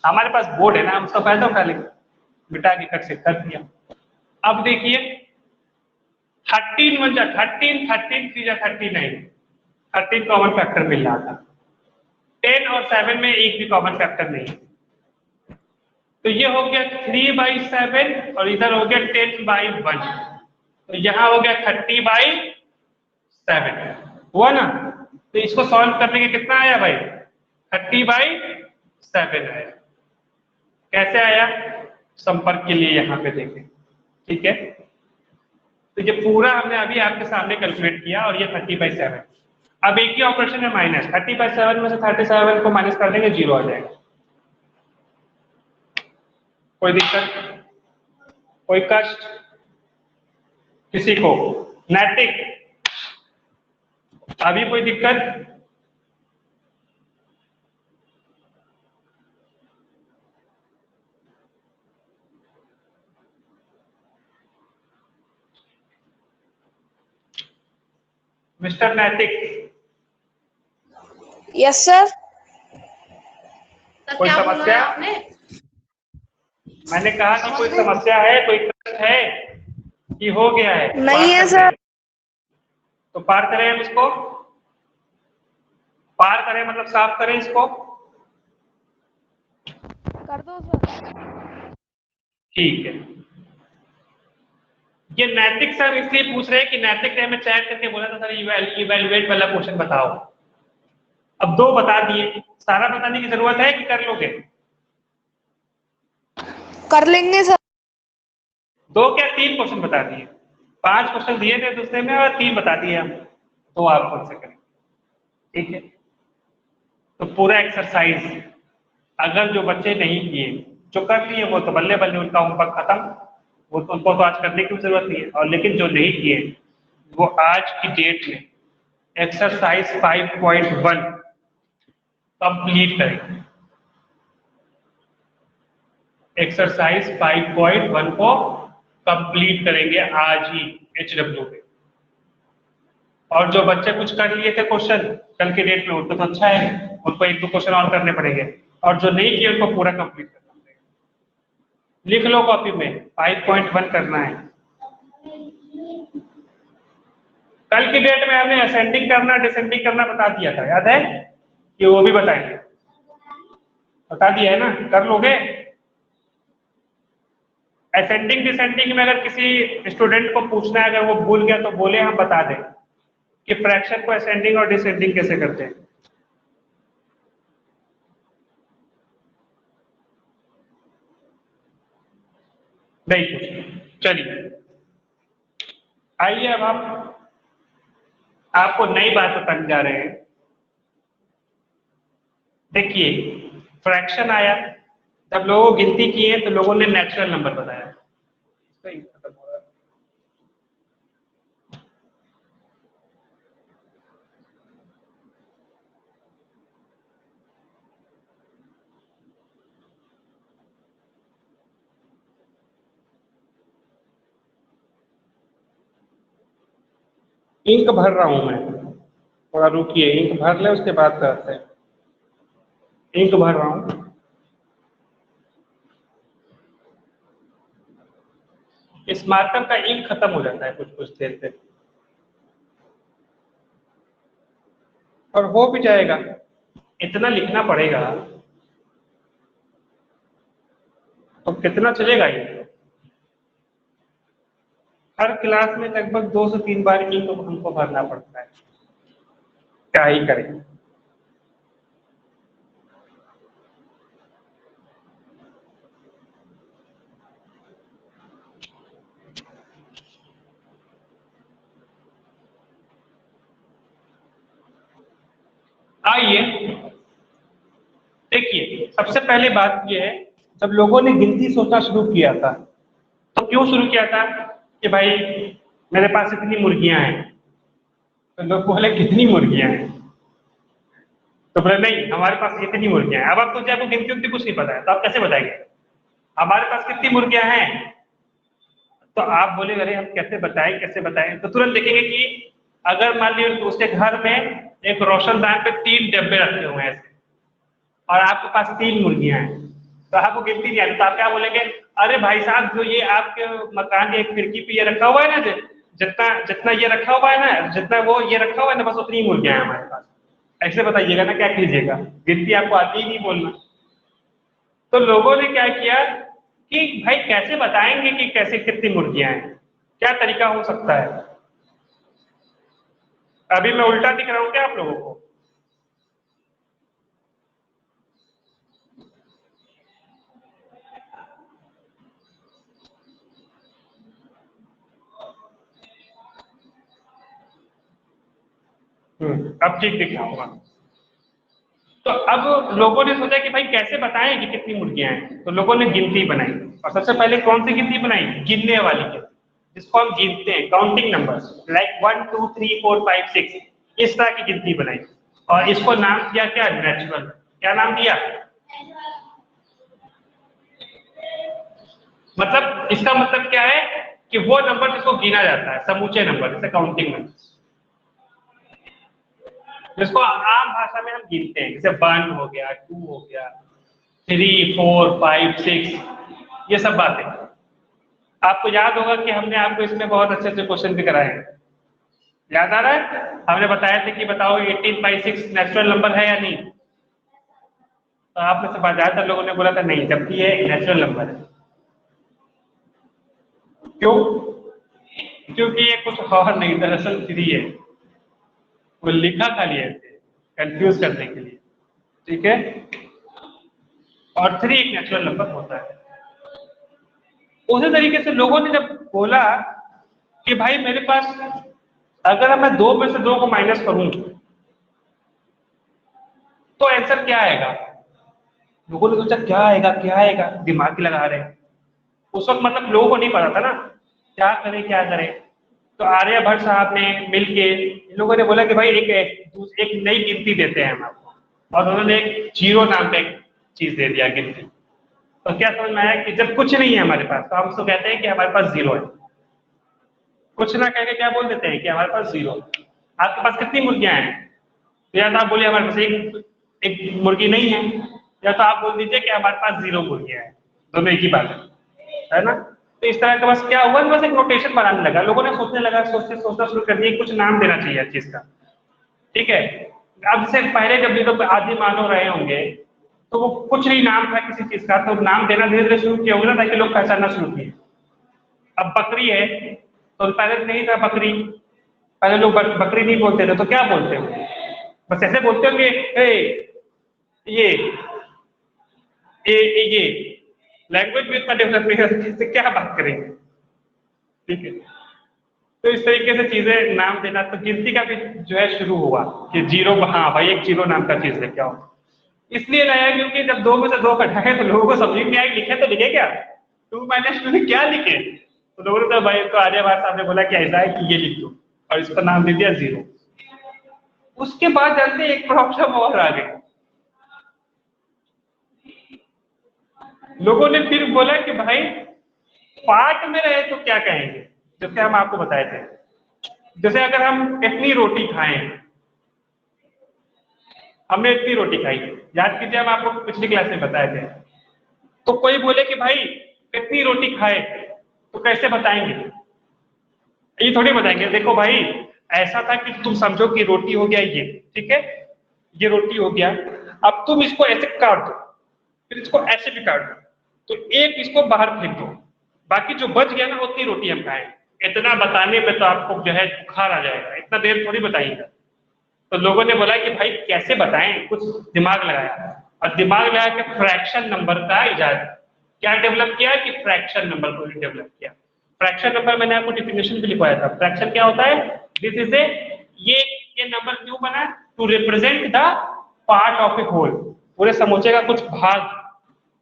हमारे पास बोर्ड है ना, हम उसका फायदा उठा लेंगे, मिटा के कर दिया। अब देखिए 13 1 जा 13, 13 3 जा 39, 13 कॉमन फैक्टर मिल रहा था। 10 और 7 में एक भी कॉमन फैक्टर नहीं है, तो ये हो गया 3/7 और इधर हो गया 10/1, तो यहाँ हो गया 30/7। हुआ ना। तो इसको सॉल्व करने के कितना आया भाई, 30/7 आया। कैसे आया, संपर्क के लिए यहाँ पे देखें, ठीक है। तो ये पूरा हमने अभी आपके सामने कैलकुलेट किया और ये 30/7। अब एक ही ऑपरेशन है माइनस, 30/7 में से 37 को माइनस कर देंगे, 0 आ जाएगा। कोई दिक्कत, कोई कष्ट किसी को, नैतिक अभी कोई दिक्कत? मिस्टर नैतिक, यस सर। कोई समस्या? मैंने कहा कि कोई समस्या है, कोई कष्ट है कि हो गया है? नहीं है पार सर। तो पार करें हम इसको, पार करें मतलब साफ करें इसको। कर दो सर। ठीक है। ये नैतिक सर इसलिए पूछ रहे हैं कि नैतिक ने हमें चैट करके बोला था सर इवैल्यूएट वाला क्वेश्चन बताओ। अब 2 बता दिए, सारा बताने की जरूरत है कि कर लोगे? कर लेंगे सर। 2 क्या 3 क्वेश्चन बता दिए, 5 क्वेश्चन दिए थे दूसरे में और 3 बता दिए हम, तो आप खुद से करें, ठीक है। तो पूरा एक्सरसाइज अगर जो बच्चे नहीं किए, जो कर लिए वो तो बल्ले बल्ले, उनका होमवर्क खत्म, वो तो उनको तो आज करने की जरूरत नहीं है। और लेकिन जो नहीं किए वो आज की डेट में एक्सरसाइज 5.1 कंप्लीट करेंगे। एक्सरसाइज 5.1 को कंप्लीट करेंगे आज ही HW पे। और जो बच्चे कुछ कर लिए थे क्वेश्चन कल के डेट में, उनको तो अच्छा है, उनको 1-2 क्वेश्चन और करने पड़ेंगे। और जो नहीं किए उनको पूरा कंप्लीट करना पड़ेगा। लिख लो कॉपी में, 5.1 करना है। कल की डेट में हमने असेंडिंग करना डिसेंडिंग करना बता दिया था, याद है कि वो भी बताएंगे, बता दिया है ना, कर लोगे? असेंडिंग डिसेंडिंग में अगर किसी स्टूडेंट को पूछना है, अगर वो भूल गया तो बोले, हम बता दें कि फ्रैक्शन को असेंडिंग और डिसेंडिंग कैसे करते हैं। नहीं पूछ, चलिए आइए अब हम आपको नई बात बताने जा रहे हैं। देखिए फ्रैक्शन आया, जब लोगों गिनती किए तो लोगों ने नेचुरल नंबर बताया। इंक भर रहा हूं मैं, थोड़ा रुकिए, इंक भर ले उसके बाद करते हैं। इंक भर रहा हूं। इस मार्कर का इंक खत्म हो जाता है कुछ कुछ देर पे, और हो भी जाएगा, इतना लिखना पड़ेगा तो कितना चलेगा ये। हर क्लास में लगभग 2 से 3 बार इंक हमको भरना पड़ता है, क्या ही करें। आइए देखिए, सबसे पहले बात यह है, जब लोगों ने गिनती सोचना शुरू किया था तो क्यों शुरू किया था कि भाई मेरे पास इतनी मुर्गियां हैं, तो लोग बोले कितनी मुर्गियां हैं, तो बोले नहीं हमारे पास इतनी मुर्गियां हैं। अब आप सोचिए आपको गिनती उनती कुछ नहीं पता है तो आप कैसे बताएंगे हमारे पास कितनी मुर्गियां हैं? तो आप बोले अरे हम कैसे बताएं कैसे बताएं, तो तुरंत देखेंगे कि अगर मान लीजिए उसके घर में एक रोशनदान पे 3 डब्बे रखे हुए हैं ऐसे, और आपके पास 3 मुर्गियां हैं, तो आपको गिनती नहीं आती, तो आप क्या बोलेंगे, अरे भाई साहब जो ये आपके मकान की एक खिड़की पे ये रखा हुआ है ना, जितना जितना ये रखा हुआ है ना, जितना वो ये रखा हुआ है ना, बस उतनी मुर्गियां हैं हमारे पास। ऐसे बताइएगा ना, क्या कीजिएगा, गिनती आपको आती ही नहीं बोलना। तो लोगों ने क्या किया कि भाई कैसे बताएंगे कि कैसे कितनी मुर्गियां हैं, क्या तरीका हो सकता है। अभी मैं उल्टा दिख रहा हूँ क्या आप लोगों को? अब ठीक दिख रहा होगा। तो अब लोगों ने सोचा कि भाई कैसे बताएं कि कितनी मुर्गियां हैं, तो लोगों ने गिनती बनाई। और सबसे पहले कौन सी गिनती बनाई? गिनने वाली गिनती, जिसको हम गिनते हैं, काउंटिंग नंबर्स, लाइक 1 2 3 4 5 6, इस तरह की गिनती बनाई। और इसको नाम दिया क्या? नेचुरल। क्या नाम दिया? मतलब इसका मतलब क्या है कि वो नंबर जिसको गिना जाता है, समूचे नंबर, जैसे काउंटिंग नंबर, जिसको आम भाषा में हम गिनते हैं, जैसे 1 हो गया, 2 हो गया, 3 4 5 6, ये सब बातें। आपको याद होगा कि हमने आपको इसमें बहुत अच्छे अच्छे क्वेश्चन भी कराए हैं। याद आ रहा है? हमने बताया था कि बताओ 18/6 नेचुरल नंबर है या नहीं? तो आप में से ज्यादातर लोगों ने बोला था नहीं, जबकि ये नेचुरल नंबर है। क्यों? क्योंकि ये कुछ और नहीं, दरअसल 3 है। वो लिखा खाली है कंफ्यूज करने के लिए, ठीक है? और 3 एक नेचुरल नंबर होता है। उसी तरीके से लोगों ने जब बोला कि भाई मेरे पास, अगर मैं 2 में से 2 को माइनस करूं तो आंसर क्या आएगा? लोगों ने सोचा क्या आएगा क्या आएगा, दिमाग लगा रहे हैं। उस वक्त मतलब लोगों को नहीं पता था ना क्या करें क्या करें। तो आर्यभट्ट साहब ने मिलके इन लोगों ने बोला कि भाई एक नई गिनती देते हैं हम आपको, और उन्होंने एक जीरो नाम का एक चीज दे दिया गिनती। तो क्या समझ में आया कि जब कुछ नहीं है हमारे पास तो हम उसको कहते हैं कि हमारे पास जीरो है। कुछ ना कह के क्या बोल देते हैं कि हमारे पास जीरो। आपके पास कितनी मुर्गियां हैं? तो या तो आप बोलिए हमारे पास एक मुर्गी नहीं है, या तो आप बोल दीजिए कि हमारे पास 0 मुर्गियां हैं। दोनों एक ही बात है ना? तो इस तरह का बस क्या हुआ, बस एक नोटेशन बनाने लगा, लोगों ने सोचने लगा, सोचना शुरू कर दिया कुछ नाम देना चाहिए हर चीज का। ठीक है? अब जैसे पहले जब ये लोग आदि मानव रहे होंगे तो वो कुछ नहीं नाम था किसी चीज का, तो नाम देना धीरे धीरे शुरू किया होगा ना, ताकि लोग पहचानना शुरू किए। अब बकरी है तो पहले नहीं था बकरी, पहले लोग बकरी नहीं बोलते थे, तो क्या बोलते होंगे? बस ऐसे बोलते होंगे ये ये लैंग्वेज भी इतना डेवलप नहीं है, इससे क्या बात करेंगे? ठीक है? तो इस तरीके से चीजें नाम देना, तो गिनती का भी जो है शुरू हुआ कि जीरो, हाँ भाई एक जीरो नाम का चीज लेके आओ। इसलिए लाया क्योंकि जब 2 में से 2 घटाए तो लोगों को समझ में आया लिखे तो लिखे क्या, 2 - 2 क्या लिखे। तो लोगों ने तो भाई तो आर्यभट्ट साहब ने बोला कि ऐसा है कि ये लिख दो, और इसका नाम दे दिया जीरो। उसके बाद जानते एक प्रॉब्लम और आ गई। लोगों ने फिर बोला कि भाई पार्ट में रहे तो क्या कहेंगे, जैसे हम आपको बताए थे, जैसे अगर हम इतनी रोटी खाएं, हमने इतनी रोटी खाई, याद कीजिए हम आपको पिछली क्लास में बताए थे, तो कोई बोले कि भाई इतनी रोटी खाए तो कैसे बताएंगे? ये थोड़ी बताएंगे देखो भाई ऐसा था कि तुम समझो कि रोटी हो गया ये, ठीक है, ये रोटी हो गया, अब तुम इसको ऐसे काट दो, फिर इसको ऐसे भी काट दो, तो एक इसको बाहर फेंक दो, बाकी जो बच गया ना उतनी रोटी हम खाएं। इतना बताने पे तो आपको जो है बुखार आ जाएगा, इतना देर थोड़ी बताइएगा। तो लोगों ने बोला कि भाई कैसे बताएं, कुछ दिमाग लगाया, और दिमाग लगा के फ्रैक्शन नंबर का इजाद क्या डेवलप किया कि फ्रैक्शन नंबर को डेवलप किया। फ्रैक्शन नंबर मैंने आपको डिफिनेशन भी लिखवाया था। फ्रैक्शन क्या होता है? दिस इज ए, ये नंबर क्यों बना? To represent the part of a whole, पूरे समूचे का कुछ भाग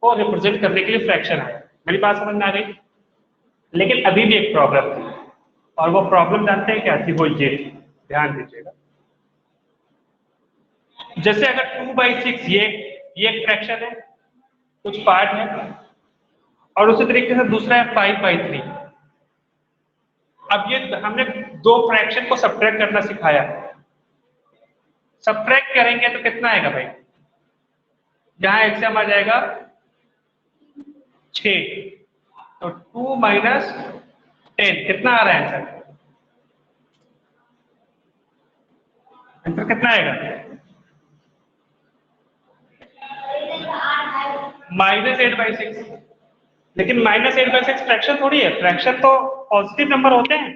को रिप्रेजेंट करने के लिए फ्रैक्शन है। मेरी बात समझ में आ गई? लेकिन अभी भी एक प्रॉब्लम थी, और वो प्रॉब्लम जानते हैं क्या थी? वो ये, ध्यान दीजिएगा, जैसे अगर 2/6 ये एक फ्रैक्शन है, कुछ पार्ट है, और उसी तरीके से दूसरा है 5/3। अब ये हमने 2 फ्रैक्शन को सब्ट्रैक्ट करना सिखाया, सब्ट्रैक्ट करेंगे तो कितना आएगा भाई? यहाँ एक्सएम आ जाएगा 6, तो 2 - 10 कितना आ रहा है आंसर? आंसर कितना आएगा? -8/6। लेकिन -8/6 फ्रैक्शन थोड़ी है, फ्रैक्शन तो पॉजिटिव नंबर होते हैं,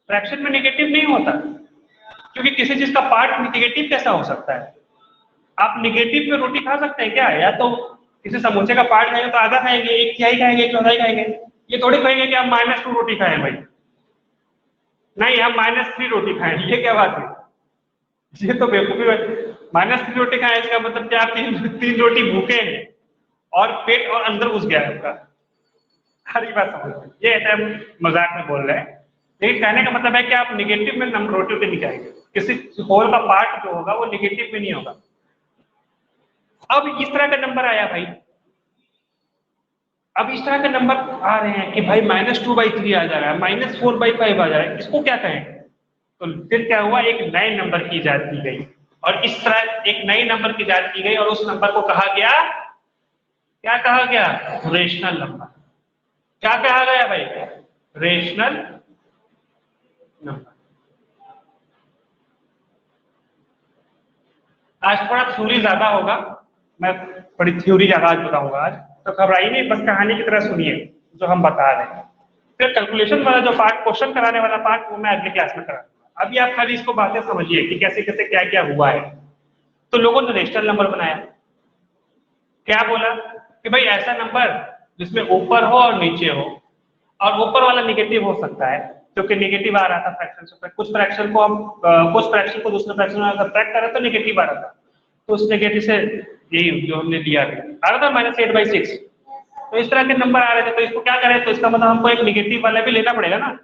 फ्रैक्शन में नेगेटिव नहीं होता। क्योंकि किसी चीज का पार्ट निगेटिव कैसा हो सकता है? आप निगेटिव में रोटी खा सकते हैं क्या? या तो किसी समोसे का पार्ट खाएंगे तो आधा खाएंगे, एक तिहाई खाएंगे, एक चौथाई खाएंगे। ये थोड़ी कहेंगे कि आप -2 रोटी खाएं भाई, नहीं हम -3 रोटी खाएं। ये क्या बात है? ये तो बेवकूफी है। -3 रोटी खाएं इसका मतलब क्या? आप तीन रोटी भूखे हैं और पेट और अंदर घुस गया है आपका। हर बात समझ, ये ऐसा हम मजाक में बोल रहे हैं, लेकिन कहने का मतलब है कि आप निगेटिव में नंबर रोटी पे नहीं खाएंगे। किसी होल का पार्ट जो होगा वो निगेटिव में नहीं होगा। अब इस तरह का नंबर आया भाई, अब इस तरह के नंबर आ रहे हैं कि भाई -2/3 आ जा रहा है, -4/5 आ जा रहा है, इसको क्या कहें? तो फिर क्या हुआ, एक नए नंबर की इजाद की गई, और इस तरह एक नई नंबर की इजाद की गई और उस नंबर को कहा गया, क्या कहा गया? Rational number. क्या कहा गया भाई? Rational number. आज थोड़ा थ्योरी ज्यादा होगा, मैं थोड़ी थ्योरी ज्यादा आज बताऊंगा आज, तो घबराइए नहीं, बस कहानी की तरह सुनिए जो हम बता रहे हैं। फिर कैलकुलेशन वाला जो पार्ट, क्वेश्चन कराने वाला पार्ट, वो मैं अगले क्लास में कराऊंगा। अभी आप खाली इसको बातें समझिए कि कैसे कैसे क्या क्या हुआ है। तो लोगों ने रेशनल नंबर बनाया, क्या बोला कि भाई ऐसा नंबर जिसमें ऊपर हो और नीचे हो, और ऊपर वाला निगेटिव हो सकता है, क्योंकि निगेटिव आ रहा था फ्रैक्शन से, कुछ फ्रैक्शन को हम कुछ फ्रैक्शन को दूसरे फ्रैक्शन में सब्ट्रैक्ट कर रहे तो निगेटिव आ रहा था, तो उस निगेटिव से यही जो हमने लिया आ रहा था -8/6। तो इस तरह के नंबर आ रहे थे, तो इसको क्या करें? तो इसका मतलब हमको एक निगेटिव वाला भी लेना पड़ेगा ना,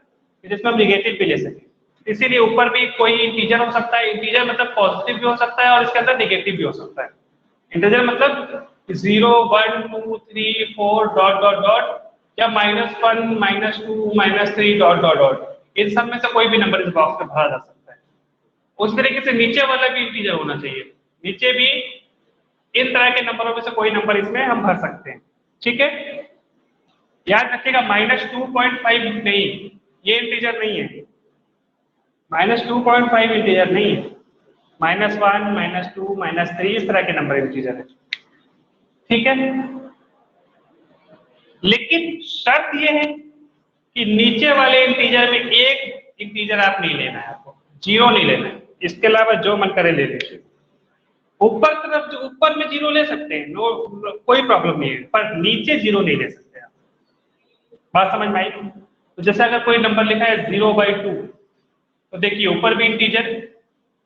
जिसमें हम निगेटिव भी ले सके। इसीलिए ऊपर भी कोई इंटीजर हो सकता है, इंटीजर मतलब पॉजिटिव भी हो सकता है और इसके अंदर निगेटिव भी हो सकता है। इंटीजर मतलब 0, 1, 2, 3, 4 डॉट डॉट डॉट, या -1, -2, -3 डॉट डॉट डॉट, इन सब में से कोई भी नंबर इस बॉक्स में भरा जा सकता है। उस तरीके से नीचे वाला भी इंटीजर होना चाहिए, नीचे भी इन तरह के नंबरों में से कोई नंबर इसमें हम भर सकते हैं। ठीक है, याद रखिएगा -2.5 नहीं, ये इंटीजर नहीं है, -2.5 इंटीजर नहीं है, -1, -2, -3 इस तरह के नंबर इंटीजर है। ठीक है, लेकिन शर्त यह है कि नीचे वाले इंटीजर में एक इंटीजर आप नहीं लेना है, आपको 0 नहीं लेना है, इसके अलावा जो मन करे ले लीजिए। ऊपर तरफ जो ऊपर में 0 ले सकते हैं, कोई प्रॉब्लम नहीं है, पर नीचे 0 नहीं ले सकते आप। बात समझ में आई? तो जैसे अगर कोई नंबर लिखा है 0/2, तो देखिए ऊपर भी इंटीजर,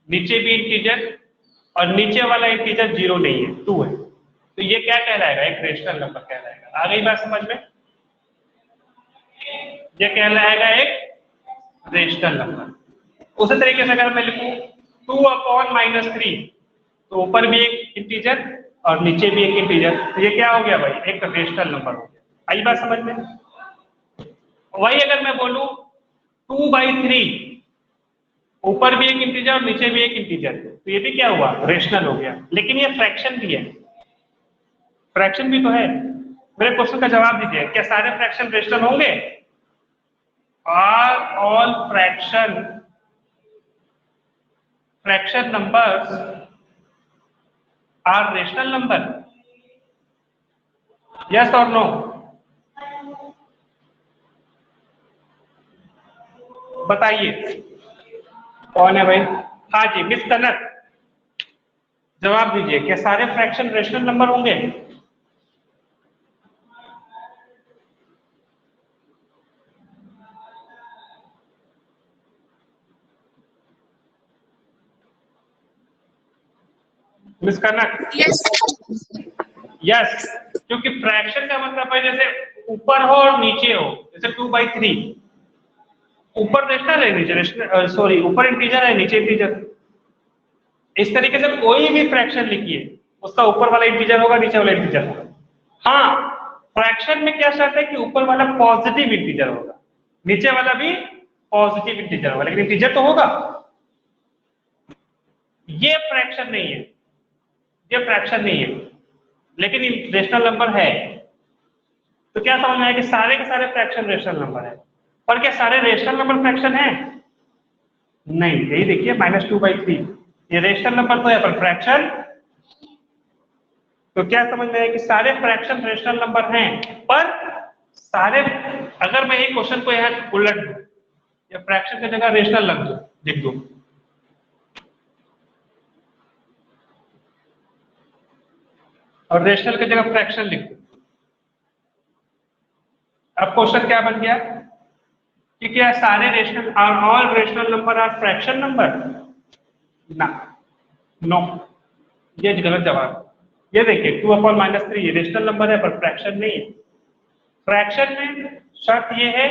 नीचे भी इंटीजर, और नीचे वाला इंटीजर 0 नहीं है, 2 है, तो ये क्या कहलाएगा? एक रेशनल नंबर कहलाएगा। आ गई बात समझ में? ये कहलाएगा एक रेशनल नंबर। उसी तरीके से अगर मैं लिखूं 2/-3, तो ऊपर भी एक इंटीजर और नीचे भी एक इंटीजर, तो ये क्या हो गया भाई? एक रेशनल नंबर हो गया। आई बात समझ में? वही अगर मैं बोलूं 2/3, ऊपर भी एक इंटीजर और नीचे भी एक इंटीजर, तो ये भी क्या हुआ? रेशनल हो गया। लेकिन ये फ्रैक्शन भी है, फ्रैक्शन भी तो है। मेरे क्वेश्चन का जवाब दीजिए, क्या सारे फ्रैक्शन रेशनल होंगे? Are all fraction numbers are rational number? Yes और नो? बताइए कौन है भाई? हाँ जी, मिस कनक, जवाब दीजिए, क्या सारे फ्रैक्शन रेशनल नंबर होंगे? मिस कनक? यस, क्योंकि फ्रैक्शन का मतलब है जैसे ऊपर हो और नीचे हो, जैसे 2/3, ऊपर रेशनल है, नीचे रेशनल, सॉरी ऊपर इंटीजर है नीचे इंटीजर। इस तरीके से कोई भी फ्रैक्शन लिखिए, उसका ऊपर वाला इंटीजर होगा, नीचे वाला इंटीजर होगा। हाँ, फ्रैक्शन में क्या शर्त है कि ऊपर वाला पॉजिटिव इंटीजर होगा, नीचे वाला भी पॉजिटिव इंटीजर होगा, लेकिन इंटीजर तो होगा। ये फ्रैक्शन नहीं है, ये फ्रैक्शन नहीं है, लेकिन रेशनल नंबर है। तो क्या समझ में आया कि सारे के सारे फ्रैक्शन रेशनल नंबर है। पर क्या सारे रेशनल नंबर फ्रैक्शन है? नहीं, यही देखिए -2/3, ये रेशनल नंबर तो है पर फ्रैक्शन। तो क्या समझ में आया कि सारे फ्रैक्शन रेशनल नंबर हैं, पर सारे, अगर मैं एक क्वेश्चन को यहाँ उलट दूं या फ्रैक्शन की जगह रेशनल लिख दूं, और रेशनल की जगह फ्रैक्शन लिख दो। अब क्वेश्चन क्या बन गया कि क्या सारे rational all rational number are fraction number? ना, नो, ये गलत जवाब। ये देखिए 2/-3 ये रेशनल नंबर है पर फ्रैक्शन नहीं है। फ्रैक्शन में शर्त ये है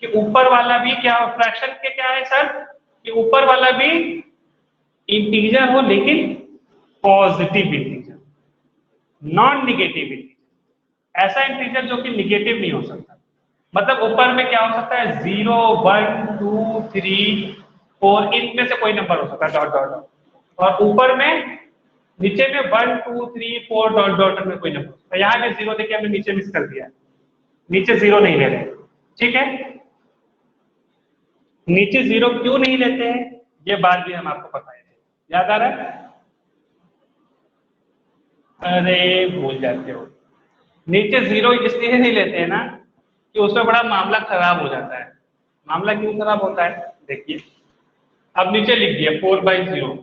कि ऊपर वाला भी क्या, फ्रैक्शन के क्या है शर्त कि ऊपर वाला भी इंटीजर हो लेकिन positive integer, non negative integer. ऐसा इंटीजर जो कि निगेटिव नहीं हो सकता। मतलब ऊपर में क्या हो सकता है 0, 1, 2, 3, 4 इनमें से कोई नंबर हो सकता है डॉट डॉट डॉट, और ऊपर में नीचे में 1, 2, 3, 4 डॉट डॉट में कोई नंबर। तो यहाँ पे 0 देखिए हमने नीचे मिस कर दिया, नीचे 0 नहीं ले रहे। ठीक है, नीचे 0 क्यों नहीं लेते हैं ये बात भी हम आपको बताए थे, याद आ रहा है? अरे भूल जाते हो। नीचे 0 इसलिए नहीं लेते हैं ना कि उसमें बड़ा मामला खराब हो जाता है। मामला क्यों खराब होता है देखिए, अब नीचे लिख दिया 4/0,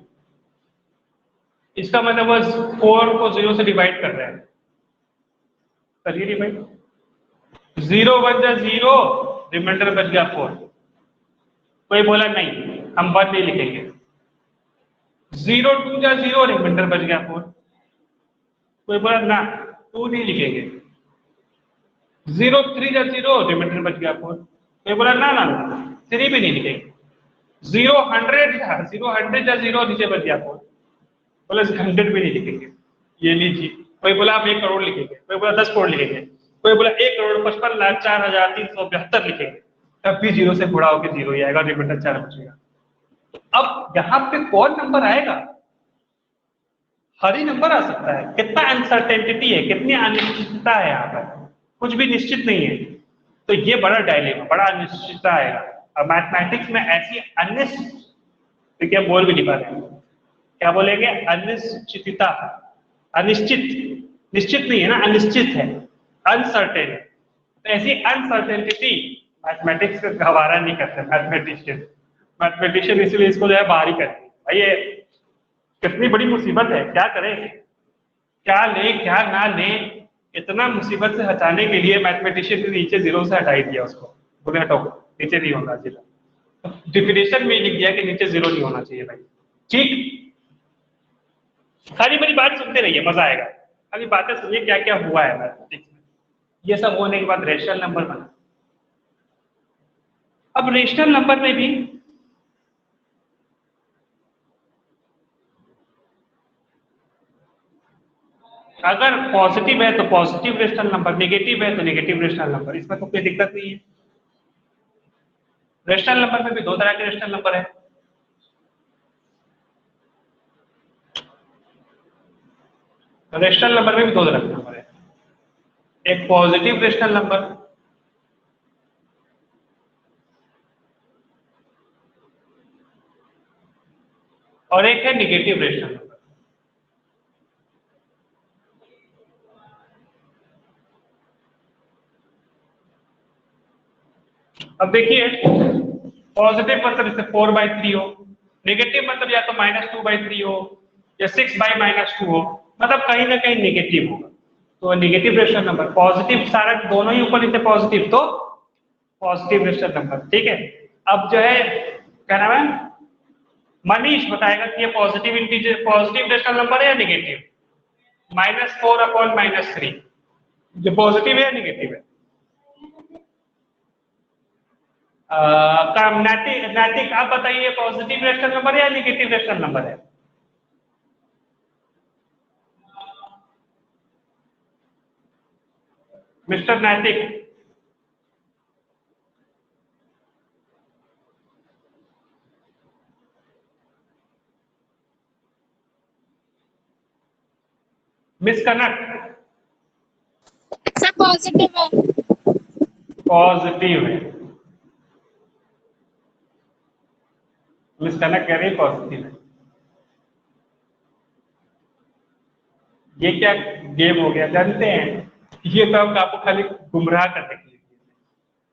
इसका मतलब बस 4 को 0 से डिवाइड कर रहे हैं। करिए डिवाइड, 0 1 जा 0, रिमाइंडर बच गया 4। कोई बोला नहीं हम 1 नहीं लिखेंगे। 0 2 जा 0, रिमाइंडर बच गया 4। कोई बोला ना 2 नहीं लिखेंगे। 0 3 जा 0, रिमाइंडर बच गया 4। कोई बोला ना ना 3 भी नहीं लिखेंगे। 0 100 जा 0, नीचे बच गया 4। बोला 100 भी नहीं लिखेंगे। ये लीजिए, कोई बोला आप 1 करोड़ लिखेंगे, कोई बोला 10 करोड़ लिखेंगे, कोई बोला 1,55,04,372 लिखेंगे, तब भी 0 से गुणा होकर 0 ही आएगा, रिमाइंडर 4 बचेगा। अब यहाँ पे कौन नंबर आएगा? हर ही नंबर आ सकता है। कितना अनसर्टेनिटी है, कितनी अनिश्चितता है यहाँ पर, कुछ भी निश्चित नहीं है। तो ये बड़ा डायलेमा, बड़ा अनिश्चितता आएगा। अब मैथमेटिक्स में ऐसी अनिश्चित, देखिए हम बोल भी नहीं पा रहे हैं, क्या बोलेंगे? अनिश्चितता, अनिश्चित, निश्चित नहीं है ना, अनिश्चित है, अनसर्टेन। तो ऐसी अनसर्टेनिटी मैथमेटिक्स का गवारा नहीं करते मैथमेटिशियन इसलिए इसको जो है बाहर ही करते हैं। भाई ये कितनी बड़ी मुसीबत है, क्या करें, क्या ले क्या ना ले। इतना मुसीबत से हटाने के लिए मैथमेटिशियन ने नीचे 0 से हटाई दिया उसको, बोले हटो नीचे नहीं होना चाहिए। डिफिनेशन में लिख दिया कि नीचे 0 नहीं होना चाहिए भाई। ठीक, खाली मेरी बात सुनते रहिए, मजा आएगा। खाली बातें सुनिए क्या क्या हुआ है मैथमेटिक्स में। ये सब होने के बाद रेशनल नंबर बना। अब रेशनल नंबर में भी अगर पॉजिटिव है तो पॉजिटिव रेशनल नंबर, नेगेटिव है तो नेगेटिव रेशनल नंबर, इसमें तो कोई दिक्कत नहीं है। रेशनल नंबर में भी 2 तरह के रेशनल नंबर है। रेशनल नंबर में भी 2 तरह के नंबर है, एक पॉजिटिव रेशनल नंबर और एक है निगेटिव रेशनल नंबर। अब देखिए पॉजिटिव मतलब इससे 4/3 हो, नेगेटिव मतलब या तो -2/3 हो या 6/-2 हो, मतलब कहीं ना कहीं नेगेटिव होगा। तो नेगेटिव रेशनल नंबर, पॉजिटिव सारा दोनों ही ऊपर नीचे पॉजिटिव, तो पॉजिटिव रेशनल नंबर। ठीक है, अब जो है क्या नाम है, मनीष बताएगा कि ये positive integer, positive rational number है या नेगेटिव? -4/-3 जो पॉजिटिव है या नेगेटिव है? नैतिक आप बताइए, पॉजिटिव रेशनल नंबर है या नेगेटिव रेशनल नंबर है? मिस्टर नैतिक, मिस कनक, सर पॉजिटिव है। पॉजिटिव है। मिस कनक कह रही है पॉजिटिव है। ये क्या गेम हो गया जानते हैं? ये तो हम आपको खाली गुमराह करने के लिए,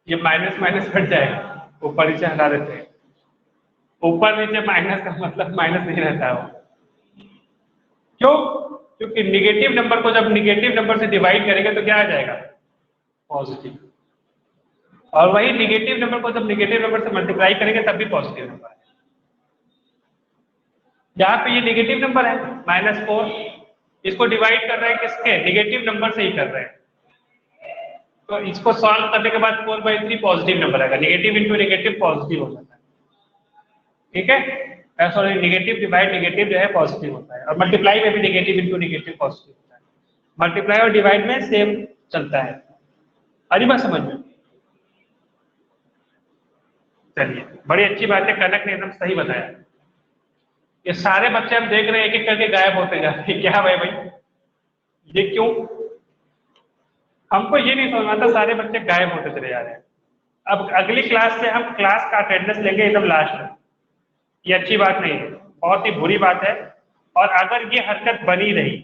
ये माइनस माइनस हट जाएगा, ऊपर नीचे हटा देते हैं। ऊपर नीचे माइनस का मतलब माइनस नहीं रहता है वो। क्यों? क्योंकि निगेटिव नंबर को जब निगेटिव नंबर से डिवाइड करेंगे तो क्या आ जाएगा, पॉजिटिव, और वही निगेटिव नंबर को जब निगेटिव नंबर से मल्टीप्लाई करेंगे तब भी पॉजिटिव नंबर है। यहाँ पे ये निगेटिव नंबर है -4, इसको डिवाइड कर रहे हैं किसके, निगेटिव नंबर से ही कर रहे हैं, तो इसको सॉल्व करने के बाद 4/3 पॉजिटिव नंबर आएगा, निगेटिव इंटू निगेटिव पॉजिटिव हो जाता है, ठीक है, सॉरी निगेटिव डिवाइड निगेटिव जो है पॉजिटिव होता है, और मल्टीप्लाई में भी निगेटिव इंटू निगेटिव पॉजिटिव होता है, मल्टीप्लाई और डिवाइड में सेम चलता है। आ रही बात समझ में? चलिए बड़ी अच्छी बात है, कनक ने एकदम सही बताया। ये सारे बच्चे हम देख रहे हैं एक एक करके गायब होते जा रहे हैं, क्या भाई ये क्यों? हमको ये नहीं समझ में आता, सारे बच्चे गायब होते चले जा रहे हैं। अब अगली क्लास से हम क्लास का अटेंडेंस लेंगे एकदम लास्ट में, ये अच्छी बात नहीं है, बहुत ही बुरी बात है, और अगर ये हरकत बनी रही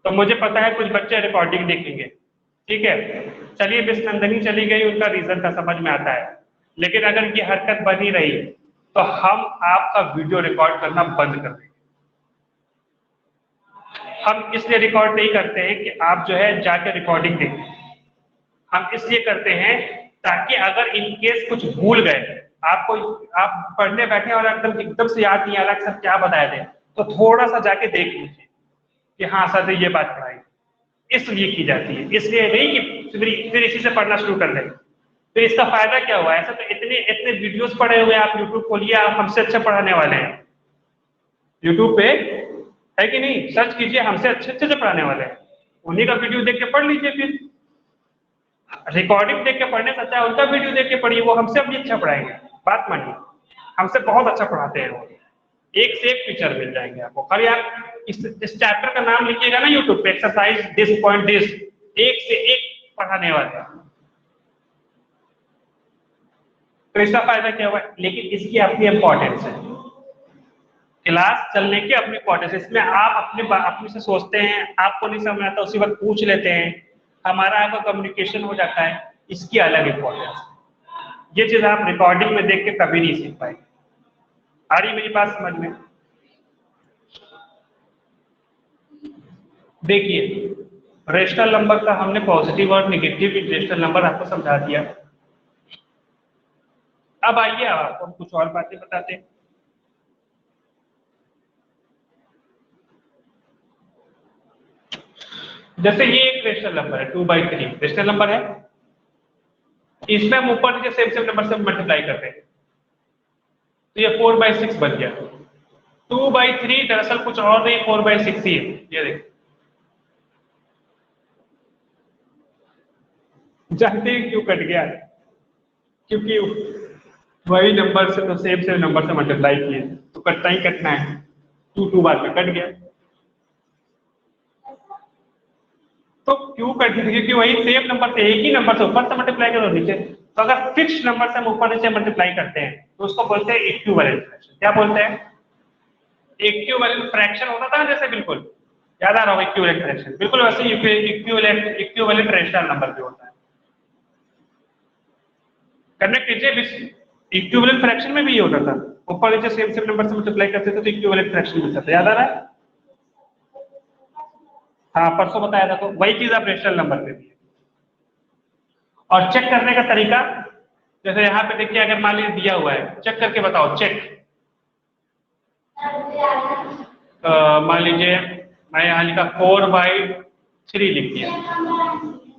तो मुझे पता है कुछ बच्चे रिकॉर्डिंग देखेंगे, ठीक है, चलिए मिस नंदनी चली गई, उनका रीजन था, समझ में आता है, लेकिन अगर ये हरकत बनी रही तो हम आपका वीडियो रिकॉर्ड करना बंद कर देंगे। हम इसलिए रिकॉर्ड नहीं करते हैं कि आप जो है जाके रिकॉर्डिंग देखें, हम इसलिए करते हैं ताकि अगर इन केस कुछ भूल गए, आपको आप पढ़ने बैठे और एकदम से याद नहीं आ रहा सर क्या बताया थे, तो थोड़ा सा जाके देख लीजिए कि हाँ सर ने ये बात पढ़ाई, इसलिए की जाती है, इसलिए नहीं कि फिर इसी से पढ़ना शुरू कर दें। तो इसका फायदा क्या हुआ? ऐसा तो इतने इतने वीडियोस पढ़े हुए, आप यूट्यूब खोलिए, आप हमसे अच्छा पढ़ाने वाले हैं, यूट्यूब पे है कि नहीं, सर्च कीजिए, हमसे अच्छे अच्छे से पढ़ाने वाले हैं, उन्हीं का वीडियो देख के पढ़ लीजिए, फिर रिकॉर्डिंग देख के पढ़ने से अच्छा है उनका वीडियो देख के पढ़िए, वो हमसे भी अच्छा पढ़ाएंगे, बात मानिए, हमसे बहुत अच्छा पढ़ाते हैं वो, एक से एक टीचर मिल जाएंगे आपको। खाली आप इस चैप्टर का नाम लिखिएगा ना यूट्यूब पे, एक्सरसाइज दिस पॉइंट दिस, एक से एक पढ़ाने वाले हैं, तो इसका फायदा क्या हुआ? लेकिन इसकी अपनी इंपॉर्टेंस है, क्लास चलने की अपनी इंपॉर्टेंस है, इसमें आप अपने से सोचते हैं, आपको नहीं समझ आता उसी वक्त पूछ लेते हैं, हमारा आपका कम्युनिकेशन हो जाता है, इसकी अलग इंपॉर्टेंस है। ये चीज आप रिकॉर्डिंग में देख के कभी नहीं सीख पाएंगे। आ रही मेरी बात समझ में? देखिए रेशनल नंबर का हमने पॉजिटिव और निगेटिव रेशनल नंबर आपको समझा दिया। अब आइए आपको हम कुछ और बातें बताते हैं। जैसे ये एक रेशनल नंबर है 2/3 रेशनल नंबर है, इसमें हम ऊपर नीचे सेम सेम नंबर से मल्टीप्लाई करते हैं, तो ये 4/6 बन गया। 2/3 दरअसल कुछ और नहीं 4/6 ही है, ये देखिए, जानते हैं क्यों कट गया? क्योंकि वही नंबर से तो सेम सेम नंबर से मल्टीप्लाई किए, तो कटना ही कटना है, 2 बार में कट गया। तो क्यों कट गया? क्योंकि वही सेम नंबर से, एक ही नंबर से ऊपर से मल्टीप्लाई करो नीचे, तो अगर फिक्स नंबर से हम ऊपर नीचे मल्टीप्लाई करते हैं तो उसको बोलते हैं इक्विवेलेंट फ्रैक्शन। क्या बोलते हैं? इक्विवेलेंट फ्रैक्शन होता था जैसे, बिल्कुल याद आ रहा होगा इक्विवेलेंट फ्रैक्शन, बिल्कुल वैसे इक्विवेलेंट रेशनल नंबर भी होता है। कनेक्ट कीजिए, इक्विवेलेंट फ्रैक्शन में भी ये होता था, ऊपर नीचे सेम सेम नंबर से मल्टीप्लाई करते थे तो इक्विवेलेंट फ्रैक्शन मिलता था, याद आ रहा है? हाँ परसों बताया था, तो वही चीज आप रेशनल नंबर पे भी है। और चेक करने का तरीका, जैसे यहाँ पे देखिए, अगर मान लीजिए दिया हुआ है, चेक करके बताओ, चेक। मान लीजिए मैं यहाँ लिखा 4/3 लिख दिया,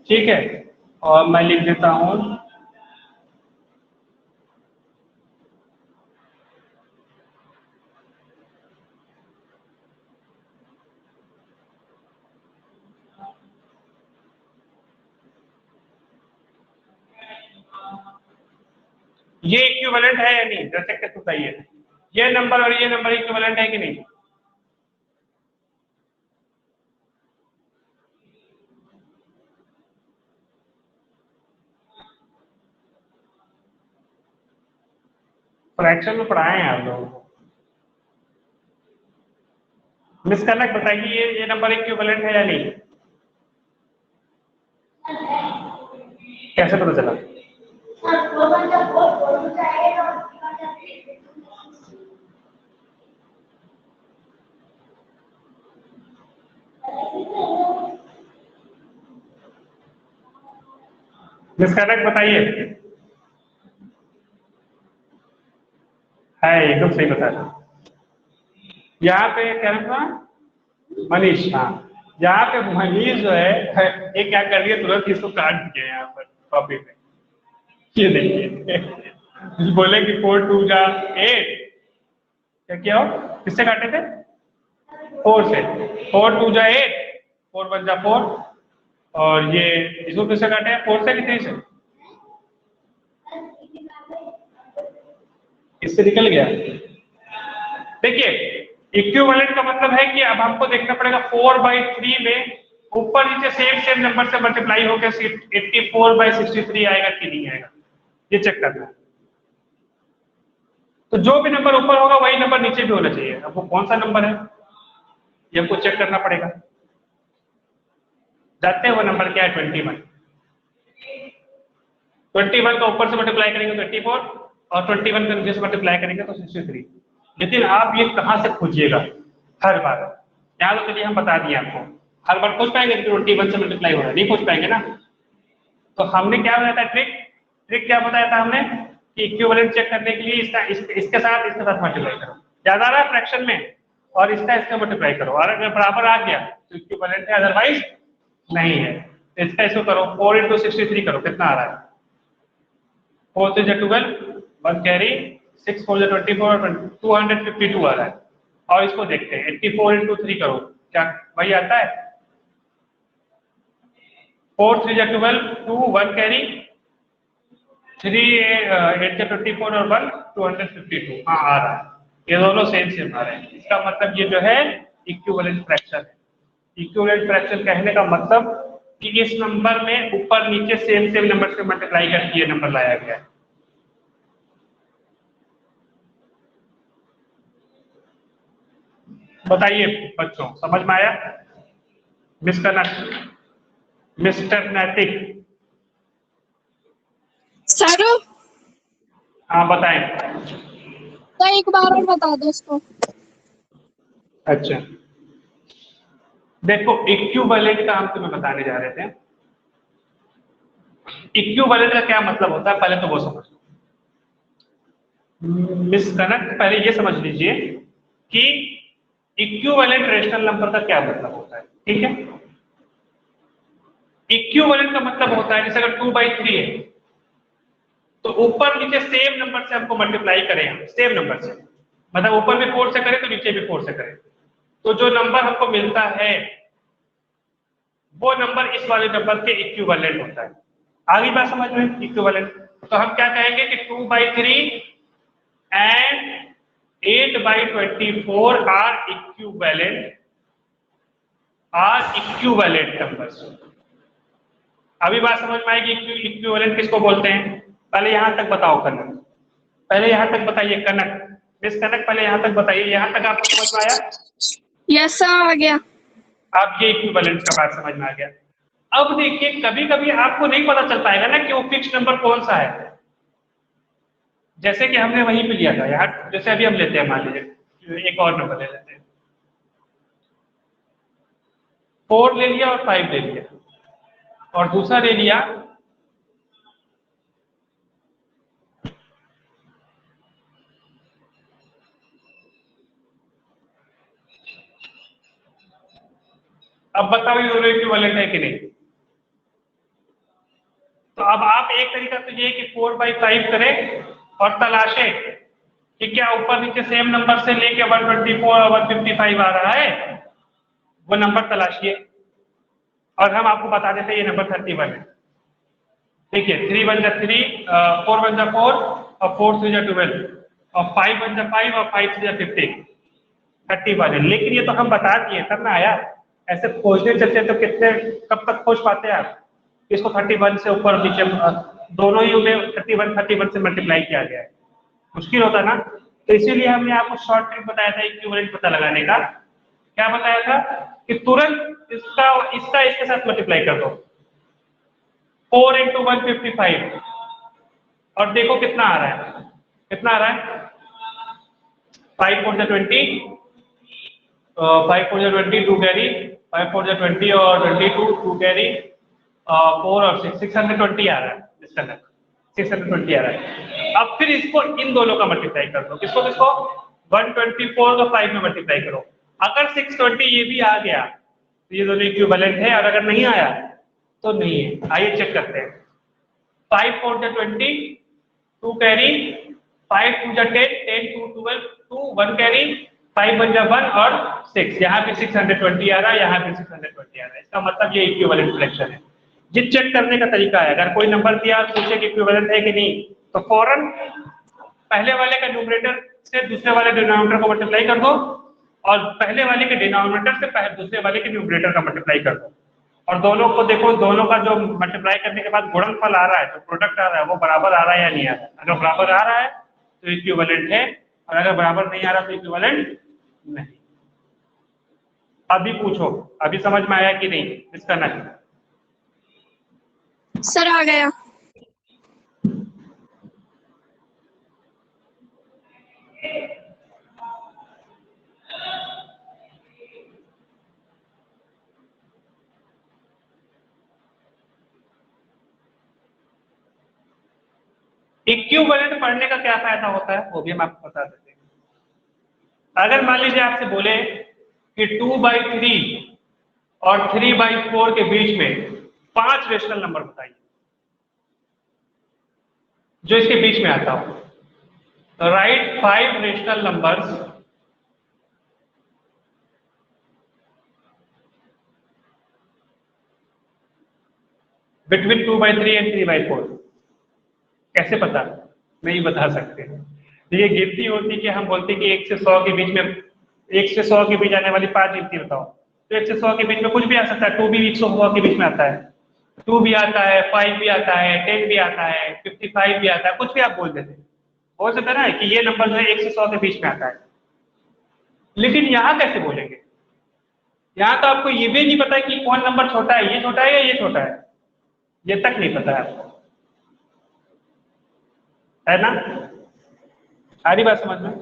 ठीक है, और मैं लिख देता हूँ ये इक्विवेलेंट है या नहीं, जैसे कैसे बताइए, ये नंबर और ये नंबर इक्विवेलेंट है कि नहीं? फ्रैक्शन में पढ़ाए हैं आप लोगों को, मिस करना बताइए ये नंबर इक्विवेलेंट है या नहीं, कैसे पता चला? मिसकनेक्ट बताइए। है एकदम सही बताया। यहाँ पे क्या नाम था? मनीष। हाँ, यहाँ पे मनीष जो है ये क्या कर रही है, तुरंत इसको काट दिया यहाँ पर कॉपी पे। ये देखिए बोले कि 4 2 जा 8, क्या हो, किससे काटे थे? 4 से। 4 2 जा 8, 4 1 जा 4, और ये इसको किससे काटे हैं? 4 से कि 3 से? इससे निकल गया। देखिए इक्विवेलेंट का मतलब है कि अब हमको देखना पड़ेगा 4/3 में ऊपर नीचे सेम नंबर से मल्टीप्लाई होकर 84/63 आएगा कि नहीं आएगा, ये चेक करना है। तो जो भी नंबर ऊपर होगा वही नंबर नीचे भी होना चाहिए। अब वो कौन सा नंबर है ये हमको चेक करना पड़ेगा। जानते हैं वो नंबर क्या है? 21। 21 का ऊपर से मल्टीप्लाई करेंगे तो 84, और 21 का नीचे से मल्टीप्लाई करेंगे तो 63। लेकिन आप ये कहाँ से खोजिएगा हर बार? यहाँ तो चलिए हम बता दिए आपको, हर बार खोज पाएंगे कि 21 से मल्टीप्लाई हो रहा है? नहीं खोज पाएंगे ना। तो हमने क्या बताया था? ट्रिक क्या बताया था हमने कि इक्विवेलेंट चेक करने के लिए इसके साथ मल्टीप्लाई करो, ज्यादा आ रहा है फ्रैक्शन में, और इसका मल्टीप्लाई करो, और अगर बराबर आ गया तो इक्विवेलेंट है, अदरवाइज नहीं है। इसका इसको करो, 4 × 63 करो, कितना आ रहा है? 4 3 12, 1 कैरी, 6 4 24 और 252 आ रहा है। और इसको देखते हैं 84 × 3 करो, क्या वही आता है? 4 3 12, 2 1 कैरी, 3 8 24 और 1 252। हाँ आ रहा है, ये दोनों सेम आ रहे हैं। इसका मतलब ये जो है इक्विवेलेंट फ्रैक्शन है। इक्विवेलेंट फ्रैक्शन कहने का मतलब कि इस नंबर में ऊपर नीचे सेम नंबर से मल्टीप्लाई करके ये नंबर लाया गया है। बताइए बच्चों, समझ में आया? मिस्टर नैतिक। सर हाँ बताएं। तो एक बार और बता दो इसको। अच्छा देखो, इक्विवेलेंट का हम तुम्हें बताने जा रहे थे। इक्विवेलेंट का क्या मतलब होता है पहले तो वो समझ लो। मिसकनेक्ट पहले ये समझ लीजिए कि इक्विवेलेंट रेशनल नंबर का क्या मतलब होता है, ठीक है? इक्विवेलेंट का मतलब होता है जैसे अगर 2/3 है तो ऊपर नीचे सेम नंबर से हमको मल्टीप्लाई करें, सेम नंबर से, मतलब ऊपर भी 4 से करें तो नीचे भी 4 से करें, तो जो नंबर हमको मिलता है वो नंबर इस वाले नंबर के इक्विवेलेंट होता है। आगे बात समझ में? इक्विवेलेंट तो हम क्या कहेंगे कि 2/3 and 8/24 are equivalent numbers। अभी बात समझ में आएगी इक्विवेलेंट किसको बोलते हैं? पहले यहां तक बताओ कनक, पहले यहां तक बताइए कनक, मिसकनेक्ट पहले यहां तक बताइए, यहां तक आपको समझ में आया? यस सर आ गया। अब ये इक्विवेलेंट का बात समझ में आ गया। अब देखिए कभी कभी आपको नहीं पता चल पाएगा ना कि वो फिक्स नंबर कौन सा है। जैसे कि हमने वहीं पे लिया था यार, जैसे अभी हम लेते हैं, मान लीजिए एक और नंबर ले लेते हैं, 4 ले लिया और 5 ले लिया, और दूसरा ले लिया अब बताओ ये दोनों इक्विवेलेंट है कि नहीं? तो अब आप एक तरीका तो ये कि 4/5 करें और तलाशें कि क्या ऊपर नीचे सेम नंबर से लेके 124 और 155 आ रहा है, वो नंबर तलाशिए और हम आपको बता देते हैं ये नंबर 31 है। देखिए 3 1 जा 3, 4 1 जा 4 और 4 3 जा 12 और 5 1 जा 5 और 5 3 जा 15, 31 है। लेकिन ये तो हम बता दिए तब ना आया, ऐसे खोजने चलते तो कितने कब तक खोज पाते हैं आप? इसको 31 से ऊपर नीचे दोनों ही में 31 से मल्टीप्लाई किया गया है, मुश्किल होता ना। तो इसीलिए हमने आपको शॉर्ट ट्रिक बताया था इक्विवेलेंट पता लगाने का। क्या बताया था कि तुरंत इसका इसके साथ मल्टीप्लाई कर दो, 4 × 155, और देखो कितना आ रहा है, कितना आ रहा है? 5 4 जा 20, 5 4 जा 20, 2 कैरी, 5 4 जा 20 और 22, 2 कैरी, 4 और 6 620 आ रहा है। इसका लग 620 आ रहा है। अब फिर इसको इन दोनों का मल्टीप्लाई कर दो, किसको किसको 124 को 5 में मल्टीप्लाई करो। अगर 620 ये भी आ गया तो ये दोनों इक्विवेलेंट है, और अगर नहीं आया तो नहीं है। आइए चेक करते हैं। 5 4 जा 20, 2 कैरी, 5 2 जा 10, 10 2 12, 2 1 कैरी, 5 1 जा 1 और 6। यहाँ पे 620 आ रहा है, यहाँ पे 620 आ रहा है। इसका मतलब ये इक्विवेलेंट फ्रैक्शन है। जिस चेक करने का तरीका है, अगर कोई नंबर दिया पूछे कि इक्विवेलेंट है कि नहीं, तो फौरन पहले वाले का न्यूमरेटर से दूसरे वाले डिनोमिनेटर को मल्टीप्लाई कर दो, और पहले वाले के डिनोमिनेटर से दूसरे वाले के न्यूमरेटर का मल्टीप्लाई कर दो, और दोनों को देखो, दोनों का जो मल्टीप्लाई करने के बाद गुणनफल आ रहा है, जो प्रोडक्ट आ रहा है, वो बराबर आ रहा है या नहीं आ रहा है। अगर बराबर आ रहा है तो इक्विवेलेंट है, और अगर बराबर नहीं आ रहा तो इक्विवेलेंट नहीं। अभी पूछो, अभी समझ में आया कि नहीं इसका? नहीं सर आ गया। इक्विवेलेंट पढ़ने का क्या फायदा होता है वो भी हम आपको बता देते हैं। अगर मान लीजिए आपसे बोले कि 2/3 और 3/4 के बीच में 5 रेशनल नंबर बताइए जो इसके बीच में आता हो, तो right 5 rational numbers between 2/3 and 3/4। कैसे पता? नहीं बता सकते। ये गिनती होती कि हम बोलते कि 1 से 100 के बीच में, 1 से 100 के बीच आने वाली 5 गिनती बताओ, तो 1 से 100 के बीच में कुछ भी आ सकता है। 2 भी 100 के बीच में आता है, 2 भी आता है, 5 भी आता है, 10 भी आता है, 55 भी आता है, कुछ भी आप बोल देते। हो सकता है ना कि ये नंबर जो है 1 से 100 के बीच में आता है, लेकिन यहाँ कैसे बोलेंगे? यहाँ तो आपको ये भी नहीं पता कि कौन नंबर छोटा है, ये छोटा है या ये छोटा है, ये तक नहीं पता है आपको, है ना? आ रही बात समझ में?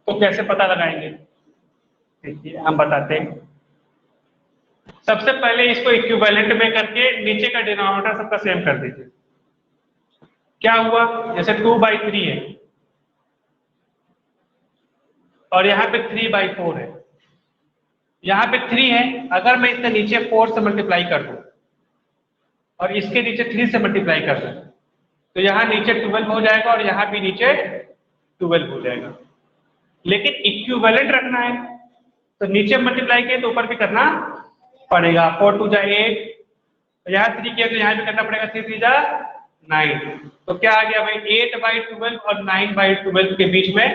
तो कैसे पता लगाएंगे? देखिए हम बताते हैं। सबसे पहले इसको इक्विवेलेंट में करके नीचे का डिनोमिनेटर सबका सेम कर दीजिए। क्या हुआ? जैसे 2/3 है और यहाँ पे 3/4 है, यहाँ पे 3 है, अगर मैं इसके नीचे 4 से मल्टीप्लाई कर दूं और इसके नीचे 3 से मल्टीप्लाई कर दूं, तो यहाँ नीचे 12 हो जाएगा और यहाँ भी नीचे 12 हो जाएगा। लेकिन इक्विवेलेंट रखना है तो नीचे मल्टीप्लाई किए तो ऊपर भी करना पड़ेगा। 4 2 जा 8, यहाँ 3 किया तो यहाँ भी करना पड़ेगा, 3 3 जा 9। तो क्या आ गया भाई? 8/12 और 9/12 के बीच में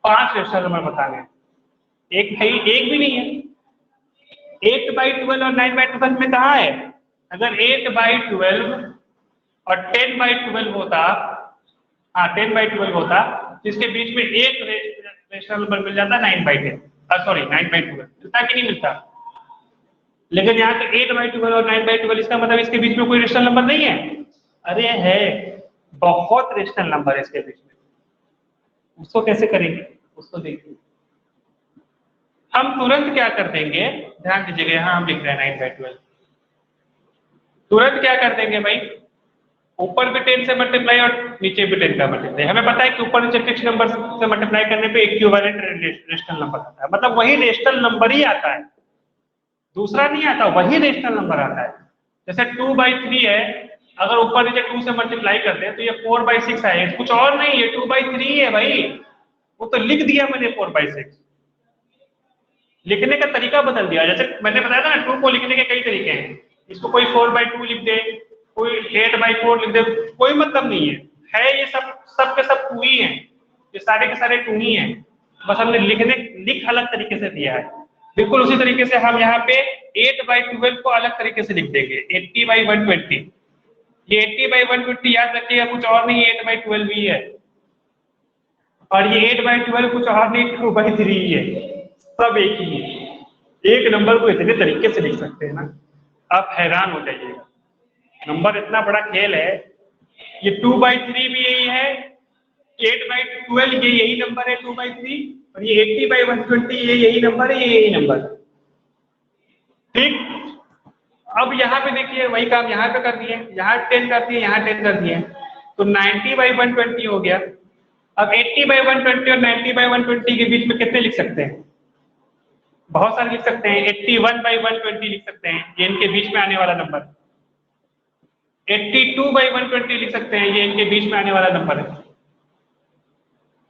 5 रेशनल नंबर बताने। एक है, एक भी नहीं है। 8/12 और 9/12 में कहाँ है? अगर 8/12 और 10/12 होता, हाँ 10/12 होता, जिसके बीच में एक रेशनल नंबर मिल जाता 9/10, सॉरी 9/12, मिलता कि नहीं मिलता? लेकिन यहाँ तो 8/12 और 9/12, इसका मतलब इसके बीच में कोई रेशनल नंबर नहीं है। अरे है, बहुत रेशनल नंबर है इसके बीच में। उसको कैसे करेंगे उसको देखिए। हम तुरंत क्या कर देंगे, ध्यान दीजिएगा, यहाँ हम लिख रहे हैं 9/12। तुरंत क्या कर देंगे भाई? ऊपर भी 10 से मल्टीप्लाई और नीचे भी 10 का मल्टीप्लाई। हमें पता है कि ऊपर नीचे फिक्स नंबर से मल्टीप्लाई करने पे इक्विवेलेंट रेशनल नंबर आता है, मतलब वही रेशनल नंबर ही आता है, दूसरा नहीं आता, वही रेशनल नंबर आता है। जैसे 2/3 है, अगर ऊपर नीचे 2 से मल्टीप्लाई करते हैं तो ये 4/6 आएगा, कुछ और नहीं है, 2/3 है भाई। वो तो लिख दिया मैंने 4/6, लिखने का तरीका बदल दिया। जैसे मैंने बताया था ना, 2 को लिखने के कई तरीके हैं, इसको कोई 4/2 लिख दे, कोई 8/4 लिख दे, कोई मतलब नहीं है ये सब के सब 2 ही है, ये सारे के सारे 2 ही हैं, बस हमने लिख अलग तरीके से दिया है। बिल्कुल उसी तरीके से हम यहाँ पे 8/12 को अलग तरीके से लिख देंगे, 80/120। ये 80/120 याद रखिएगा, कुछ और नहीं, 8/12 ही है, और ये 8/12 कुछ और नहीं, 2/3 ही है, सब एक ही है। एक नंबर को इतने तरीके से लिख सकते हैं ना, आप हैरान हो जाइएगा। नंबर इतना बड़ा खेल है। ये 2/3 भी यही है, 8/12 ये यही नंबर है 2/3, और ये 80/120 ये यही नंबर है, ये यही नंबर। ठीक, अब यहाँ पे देखिए वही काम यहाँ पे कर दिए, यहाँ 10 कर दिए, यहाँ 10 कर दिए, तो 90/120 हो गया। अब 80/120 और 90/120 के बीच में कितने लिख सकते हैं? बहुत सारे लिख सकते हैं। 81/120 लिख सकते हैं, ये इनके बीच में आने वाला नंबर। 82/120 लिख सकते हैं, ये इनके बीच में आने वाला नंबर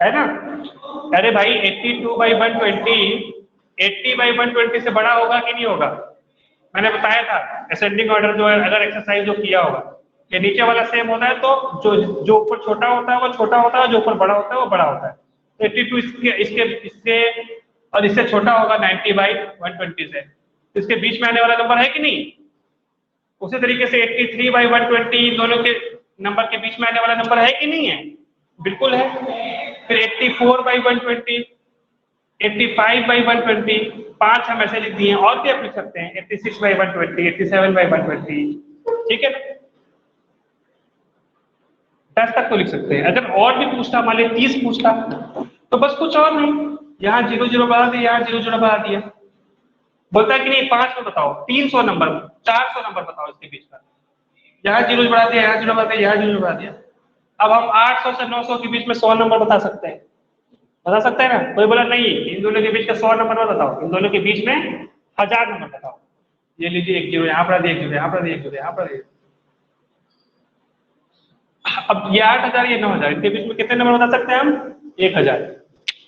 है ना? अरे भाई 82/120 80/120 से बड़ा होगा कि नहीं होगा? मैंने बताया था असेंडिंग ऑर्डर जो है, अगर एक्सरसाइज जो किया होगा कि नीचे वाला सेम होता है तो जो ऊपर छोटा होता है वो छोटा होता है, जो ऊपर बड़ा होता है वो बड़ा होता है। 82 इसके और इससे छोटा होगा 90/120 से, इसके बीच में आने वाला नंबर है कि नहीं? उसी तरीके से 83/120 दोनों के नंबर के बीच में आने वाला नंबर है कि नहीं है? बिल्कुल है। फिर 84/120, 85/120, 5 हम ऐसे लिख दिए। और क्या लिख सकते हैं? 86/120, 87/120, ठीक है ना? 10 तक तो लिख सकते हैं। अगर और भी पूछता, मान लीजिए 30 पूछता, तो बस कुछ और नहीं, यहाँ 00 बढ़ा दिया, यहाँ 00 बढ़ा दिया। बोलता है कि नहीं 5 में बताओ, 300 नंबर, 400 नंबर बताओ इसके बीच का। यहाँ 0 बढ़ा दिया, यहाँ 0 बढ़ा दिया, यहाँ 0 बढ़ा दिया। अब हम 800 से 900 के बीच में 100 नंबर बता सकते हैं, बता सकते हैं ना? कोई बोला नहीं इन दोनों के बीच का 100 नंबर मत बताओ, इन दोनों के बीच में 1000 नंबर बताओ। ये लीजिए 1 0 यहाँ पर दिया, 1 0 यहाँ पर दिया, 1 0 यहाँ पर दिया। अब ये 8000 ये 9000, इनके बीच में कितने नंबर बता सकते हैं हम? 1000।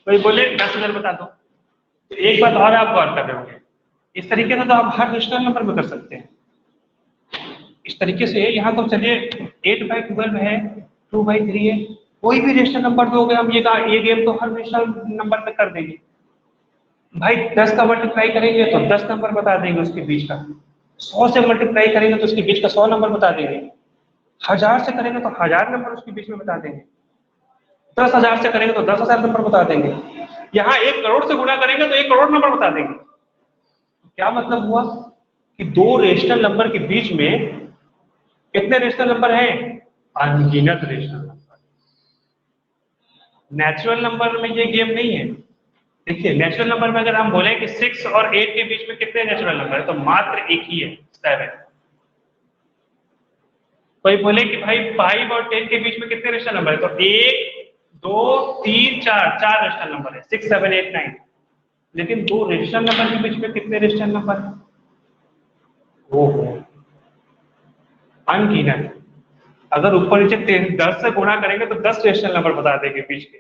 कोई बोले 10,000 बता दो, तो एक बात और आप गौर कर रहे होंगे, इस तरीके से तो आप हर रेशनल नंबर में कर सकते हैं। इस तरीके से यहाँ तो चलिए 8/12 है, 2/3 है, कोई भी रेशनल नंबर दोगे हम ये गेम तो हर रेशनल नंबर पे कर देंगे। भाई 10 का मल्टीप्लाई करेंगे तो 10 नंबर बता देंगे उसके बीच का, 100 से मल्टीप्लाई करेंगे तो उसके बीच का 100 नंबर बता देंगे, 1000 से करेंगे तो 1000 नंबर उसके बीच में बता देंगे, 10,000 से करेंगे तो 10,000 नंबर बता देंगे, यहाँ 1 करोड़ से गुणा करेंगे तो 1 करोड़ नंबर बता देंगे। क्या मतलब हुआ कि 2 रेशनल नंबर के बीच में कितने रेशनल नंबर हैं? अनगिनत रेशनल नंबर। नेचुरल नंबर में ये गेम नहीं है। देखिए नेचुरल नंबर में अगर हम बोले कि 6 और 8 के बीच में कितने नेचुरल नंबर है, तो मात्र एक ही है, 7। कोई बोले कि भाई 5 और 10 के बीच में कितने रेशनल नंबर है, तो 1 2 3 4, 4 रेशनल नंबर है, 6 7 8 9। लेकिन 2 रेशनल नंबर के बीच में कितने रेशनल नंबर है? ओहो, अनगिनत। अगर ऊपर नीचे 10 से गुणा करेंगे तो 10 रेशनल नंबर बता देंगे बीच के,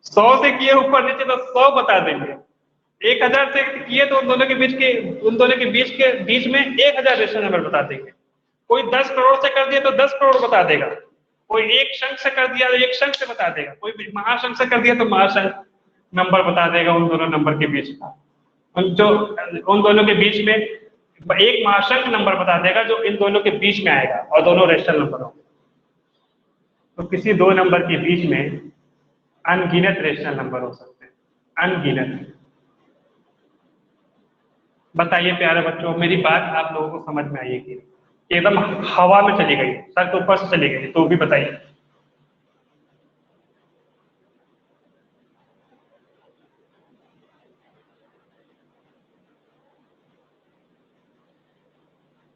100 से किए ऊपर नीचे तो 100 बता देंगे, 1000 से किए तो उन दोनों के बीच में 1000 रेशनल नंबर बता देंगे। कोई 10 करोड़ से कर दिया तो 10 करोड़ बता देगा, कोई एक शंख से कर दिया तो एक शंख से बता देगा, कोई महाशंख से कर दिया तो महाशंख नंबर बता देगा उन दोनों नंबर के बीच का। उन दोनों के बीच में एक महाशंख नंबर बता देगा जो इन दोनों के बीच में आएगा, और दोनों रेशनल नंबर होंगे। तो किसी 2 नंबर के बीच में अनगिनत रेशनल नंबर हो सकते हैं, अनगिनत। बताइए प्यारे बच्चों, मेरी बात आप लोगों को समझ में आई कि एकदम हवा में चली गई, सर के ऊपर से चली गई, तो भी बताइए।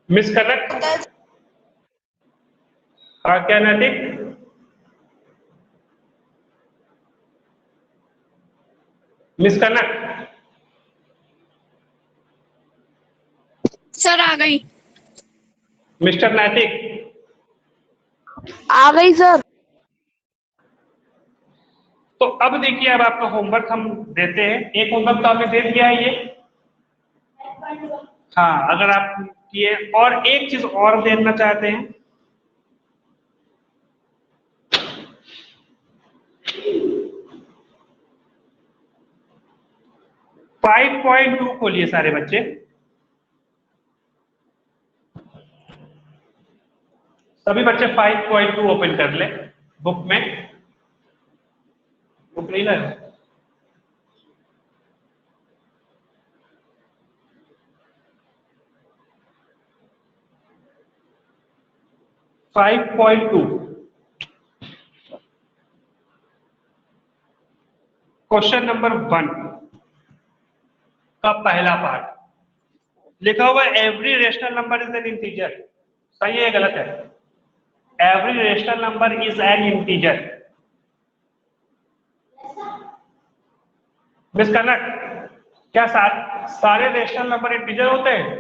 Miss connect? हाँ क्या नैतिक? Miss connect? सर आ गई। मिस्टर नैतिक? आ गई सर। तो अब देखिए, अब आपका होमवर्क हम देते हैं। एक होमवर्क तो आपने दे दिया है ये, हाँ अगर आप किए, और एक चीज और देखना चाहते हैं, फाइव 5.2 खोलिए सारे बच्चे, सभी बच्चे 5.2 ओपन कर ले बुक में। बुक नहीं लाए? 5.2 क्वेश्चन नंबर 1 का पहला पार्ट। लिखा हुआ every rational number is an integer, सही है गलत है? Every rational number is an integer. Miss Kanak, क्या सारे रेशनल नंबर इंटीजर होते हैं?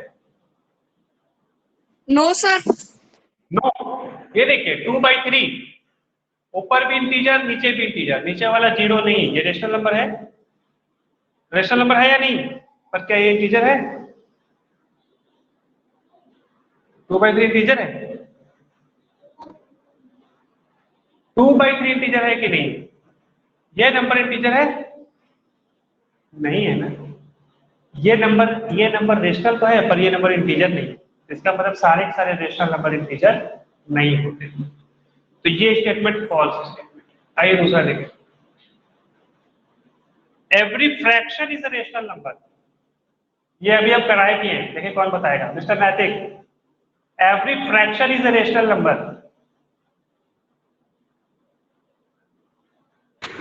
No sir. नो। ये देखिए 2/3 ऊपर भी इंटीजर नीचे भी इंटीजर, नीचे वाला जीरो नहीं, ये रेशनल नंबर है। रेशनल नंबर है या नहीं? पर क्या ये इंटीजर है? 2/3 इंटीजर है? 2/3 इंटीजर है कि नहीं? ये नंबर इंटीजर है? नहीं है ना। ये नंबर रेशनल तो है, पर ये नंबर इंटीजर नहीं। इसका मतलब सारे के सारे रेशनल नंबर इंटीजर नहीं होते। तो ये स्टेटमेंट फॉल्स स्टेटमेंट। आइए दूसरा देखें। Every fraction is a rational number. ये अभी आप कराए किए हैं, देखिए कौन बताएगा? Mister Naitik, every fraction is a rational number.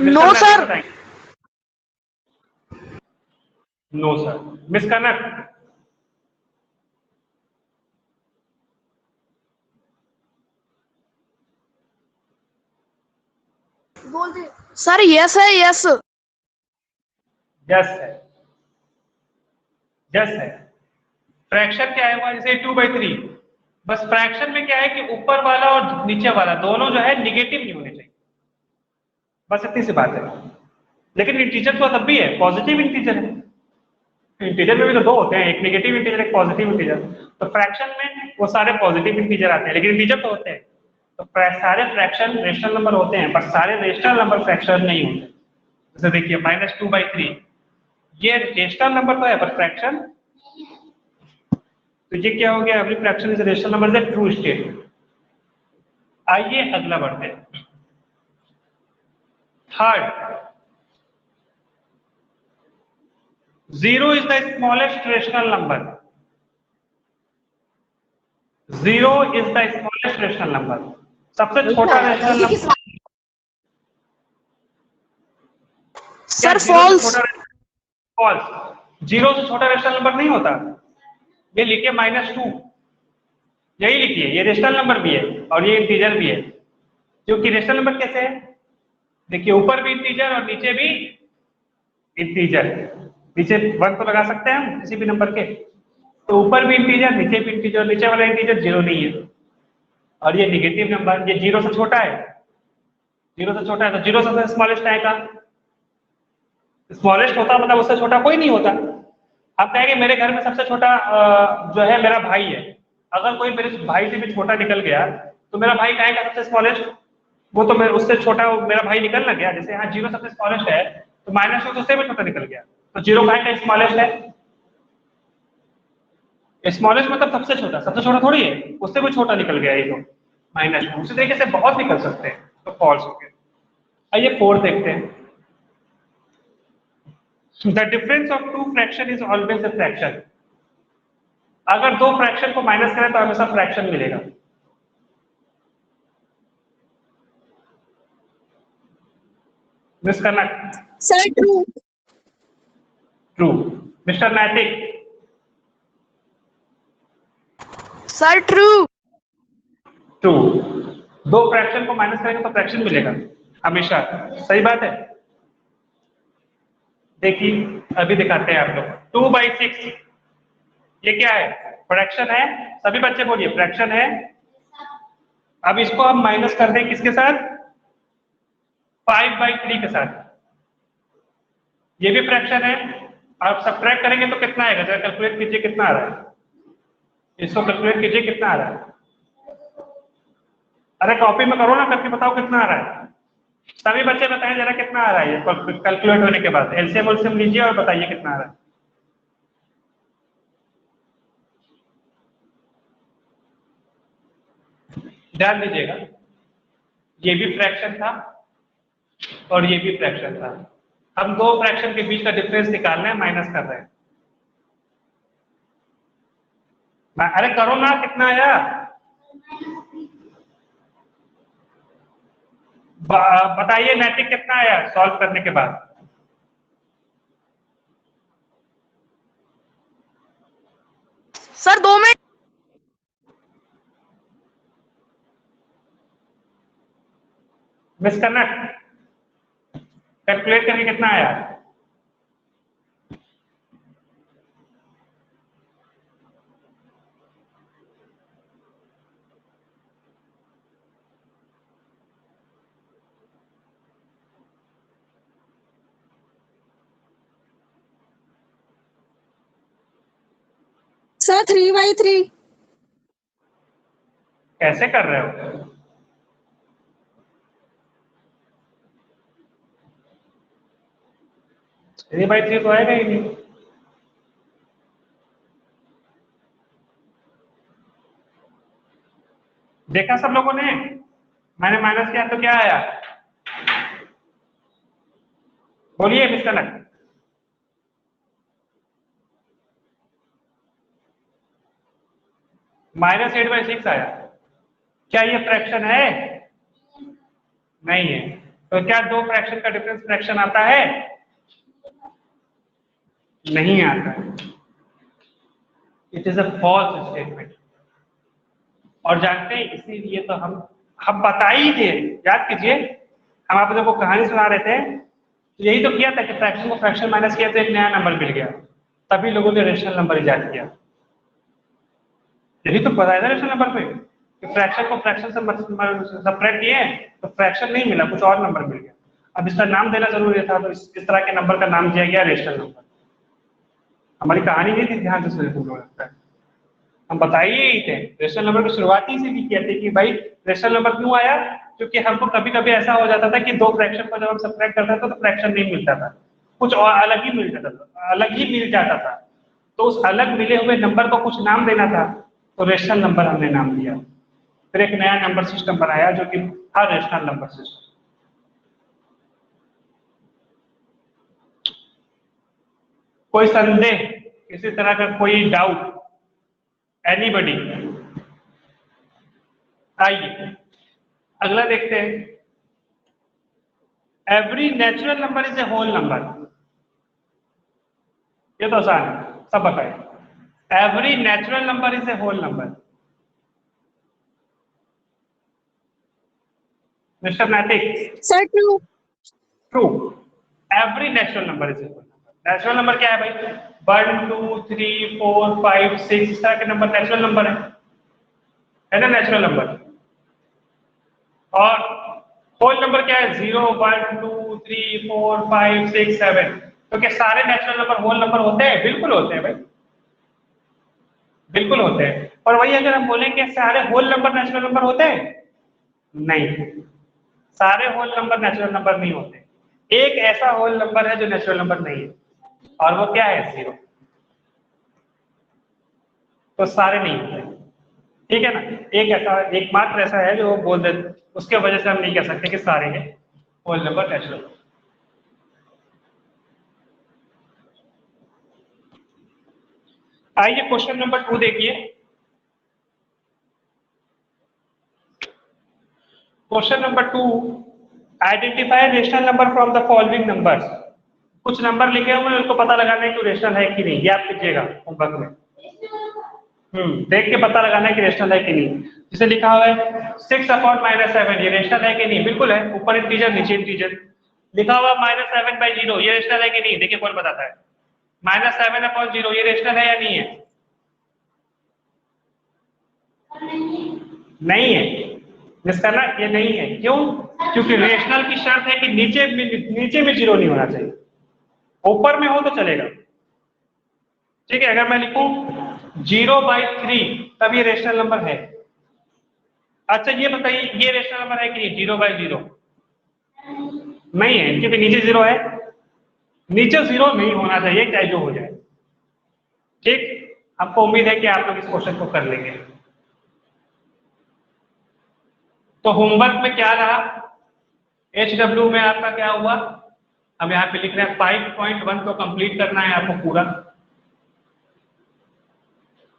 No sir. No sir. Miss Kanak, sir yes है, यस। यस है, यस है। फ्रैक्शन क्या है हुआ? जैसे 2/3, बस फ्रैक्शन में क्या है कि ऊपर वाला और नीचे वाला दोनों जो है निगेटिव नहीं होने चाहिए, बस इतनी सी बात है। लेकिन इंटीजर तो तब भी है, पॉजिटिव इंटीजर है। इंटीजर में भी तो दो होते हैं, एक नेगेटिव इंटीजर, एक पॉजिटिव इंटीजर। तो फ्रैक्शन में वो सारे पॉजिटिव इंटीजर आते हैं, लेकिन इंटीजर तो होते हैं। तो सारे फ्रैक्शन रेशनल नंबर होते हैं, पर सारे रेशनल नंबर फ्रैक्शन नहीं होते। जैसे देखिए -2/3, ये रेशनल नंबर तो है पर फ्रैक्शन। तो ये क्या हो गया? Every fraction is rational number, is true statement. आइए अगला बढ़ते हैं। Third, 0 is the smallest rational number. 0 is the smallest rational number, सबसे छोटा रेशनल नंबर। क्या सर 0 से फॉल्स। छोटा? फॉल्स। 0 से छोटा रेशनल नंबर नहीं होता। ये लिखिए -2, यही लिखिए। ये रेशनल नंबर भी है और ये इंटीजर भी है। क्योंकि रेशनल नंबर कैसे है? देखिए ऊपर भी इंटीजर और नीचे भी इंटीजर। नीचे 1 तो लगा सकते हैं हम किसी भी नंबर के। तो ऊपर भी इंटीजर, नीचे भी इंटीजर, नीचे वाला इंटीजर 0 नहीं है। और ये निगेटिव नंबर, ये 0 से छोटा है। 0 से छोटा है तो 0 सबसे स्मॉलेस्ट आएगा। स्मॉलेस्ट होता मतलब उससे छोटा कोई नहीं होता। आप कहेंगे मेरे घर में सबसे छोटा जो है मेरा भाई है। अगर कोई मेरे भाई से भी छोटा निकल गया तो मेरा भाई कहेगा सबसे स्मॉलेस्ट। वो तो मेरे उससे छोटा मेरा भाई निकल ना गया। जैसे यहाँ 0 सबसे स्मॉलेस्ट है तो -2 तो उससे भी छोटा निकल गया। तो 0 कहेगा स्मॉलेस्ट है। स्मॉलेस्ट मतलब सबसे छोटा थोड़ी है, उससे भी छोटा निकल गया ये तो -2। उसी तरीके से बहुत निकल सकते हैं, तो फॉल्स हो गया। आइए फोर्थ देखते हैं। The difference of two fraction is always a fraction. अगर दो फ्रैक्शन को माइनस करें तो हमेशा फ्रैक्शन मिलेगा। मिस करना। Sir true. True. Mister Naitik, sir true. True. दो फ्रैक्शन को माइनस करेंगे तो फ्रैक्शन मिलेगा हमेशा, सही बात है। देखिए अभी दिखाते हैं आप लोग। 2/6 ये क्या है? फ्रैक्शन है। सभी बच्चे बोलिए फ्रैक्शन है। अब इसको हम माइनस कर दें किसके साथ? 5/3 के साथ। ये भी फ्रैक्शन है। आप सब्ट्रैक्ट करेंगे तो कितना आएगा? जरा कैलकुलेट कीजिए कितना आ रहा है। इसको कैलकुलेट कीजिए कितना आ रहा है। अरे कॉपी में करो ना, करके बताओ कितना आ रहा है। सभी बच्चे बताएं जरा कितना आ रहा है। ये कैलकुलेट होने के बाद एलसीएम उलसीएम लीजिए और बताइए कितना आ रहा है। ध्यान दीजिएगा, ये भी फ्रैक्शन था और ये भी फ्रैक्शन था। हम दो फ्रैक्शन के बीच का डिफरेंस निकालना है, माइनस कर रहे हैं। अरे करो ना, कितना आया? बताइए नैतिक कितना आया सॉल्व करने के बाद? Sir 2 minute. मिसकनेक्ट कैलकुलेट करके कितना आया? सर 3/3। कैसे कर रहे हो? थ्री बाई थ्री तो आएगा ही नहीं। देखा सब लोगों ने? मैंने माइनस किया तो क्या आया? बोलिए मिसकनेक्ट। -8/6 आया। क्या ये फ्रैक्शन है? नहीं है। तो क्या दो फ्रैक्शन का डिफरेंस फ्रैक्शन आता है? नहीं आता है। It is a false statement. और जानते हैं इसीलिए तो हम बता ही थे, याद कीजिए हम आप लोगों को कहानी सुना रहे थे, तो यही तो किया था कि फ्रैक्शन को फ्रैक्शन माइनस किया तो एक नया नंबर मिल गया, तभी लोगों ने रेशनल नंबर इजाद किया। यही तो बताया था रेशनल नंबर पे कि फ्रैक्शन को फ्रैक्शन से सेपरेट किए तो फ्रैक्शन नहीं मिला, कुछ और नंबर मिल गया। अब इसका नाम देना जरूरी था, तो इस तरह के नंबर का नाम दिया गया रेशनल नंबर। हमारी कहानी नहीं थी, ध्यान से सुने तुम लोग। हम बताइए ही थे, रेशनल नंबर की शुरुआत ही से भी किया थे कि भाई रेशनल नंबर क्यों आया, क्योंकि हमको कभी कभी ऐसा हो जाता था कि दो फ्रैक्शन को जब हम सब्ट्रैक्ट करते थे तो फ्रैक्शन नहीं मिलता था, कुछ और अलग ही मिल जाता था, अलग ही मिल जाता था। तो उस अलग मिले हुए नंबर को कुछ नाम देना था, तो रेशनल नंबर हमने नाम दिया। फिर एक नया नंबर सिस्टम बनाया जो कि था रेशनल नंबर सिस्टम। कोई संदेह, किसी तरह का कोई डाउट, एनीबडी? आइए अगला देखते हैं। Every natural number is a whole number. ये तो आसान है, सब बताए। Every natural number is a whole number. Mister Naitik? Sir true. True. Every natural number is a whole number. Natural number क्या है भाई? 1 2 3 4 5 6 इस तरह के नंबर नेचुरल नंबर है ना नेचुरल नंबर। और होल नंबर क्या है? 0 1 2 3 4 5 6 7। तो क्या सारे नेचुरल नंबर होल नंबर होते हैं? बिल्कुल होते हैं भाई, बिल्कुल होते हैं। और वही अगर हम बोलें कि सारे होल नंबर नेचुरल नंबर होते हैं, नहीं, सारे होल नंबर नेचुरल नंबर नहीं होते। एक ऐसा होल नंबर है जो नेचुरल नंबर नहीं है, और वो क्या है? 0। तो सारे नहीं होते, ठीक है ना। एक ऐसा, एकमात्र ऐसा है जो वो बोल दे, उसके वजह से हम नहीं कह सकते कि सारे हैं होल नंबर नेचुरल। आइए क्वेश्चन नंबर 2 देखिए। Question number 2, identify rational number from the following numbers. कुछ नंबर लिखे हुए हैं, उनको पता लगाना है कि रेशनल है कि नहीं, ये आप लीजिएगा होमवर्क में। देख के पता लगाना है कि रेशनल है कि नहीं। जिसे लिखा हुआ है 6/-7, ये रेशनल है कि नहीं? बिल्कुल है, ऊपर इंटीजर नीचे इंटीजर। लिखा हुआ -7/0, ये रेशनल है कि नहीं? देखिए कौन बताता है। -7/0 ये रेशनल है या नहीं है? नहीं है। जिसका ना ये नहीं है, क्यों? क्योंकि रेशनल की शर्त है कि नीचे में 0 नहीं होना चाहिए, ऊपर में हो तो चलेगा। ठीक है, अगर मैं लिखूं 0/3 तब ये रेशनल नंबर है। अच्छा ये बताइए, ये रेशनल नंबर है कि नहीं? 0/0 नहीं है, क्योंकि नीचे 0 है। नीचे 0 नहीं होना चाहिए, चाहे जो हो जाए। ठीक, हमको उम्मीद है कि आप लोग इस क्वेश्चन को कर लेंगे। तो होमवर्क में क्या रहा? HW में आपका क्या हुआ? हम यहाँ पे लिख रहे हैं 5.1 को कंप्लीट करना है आपको पूरा।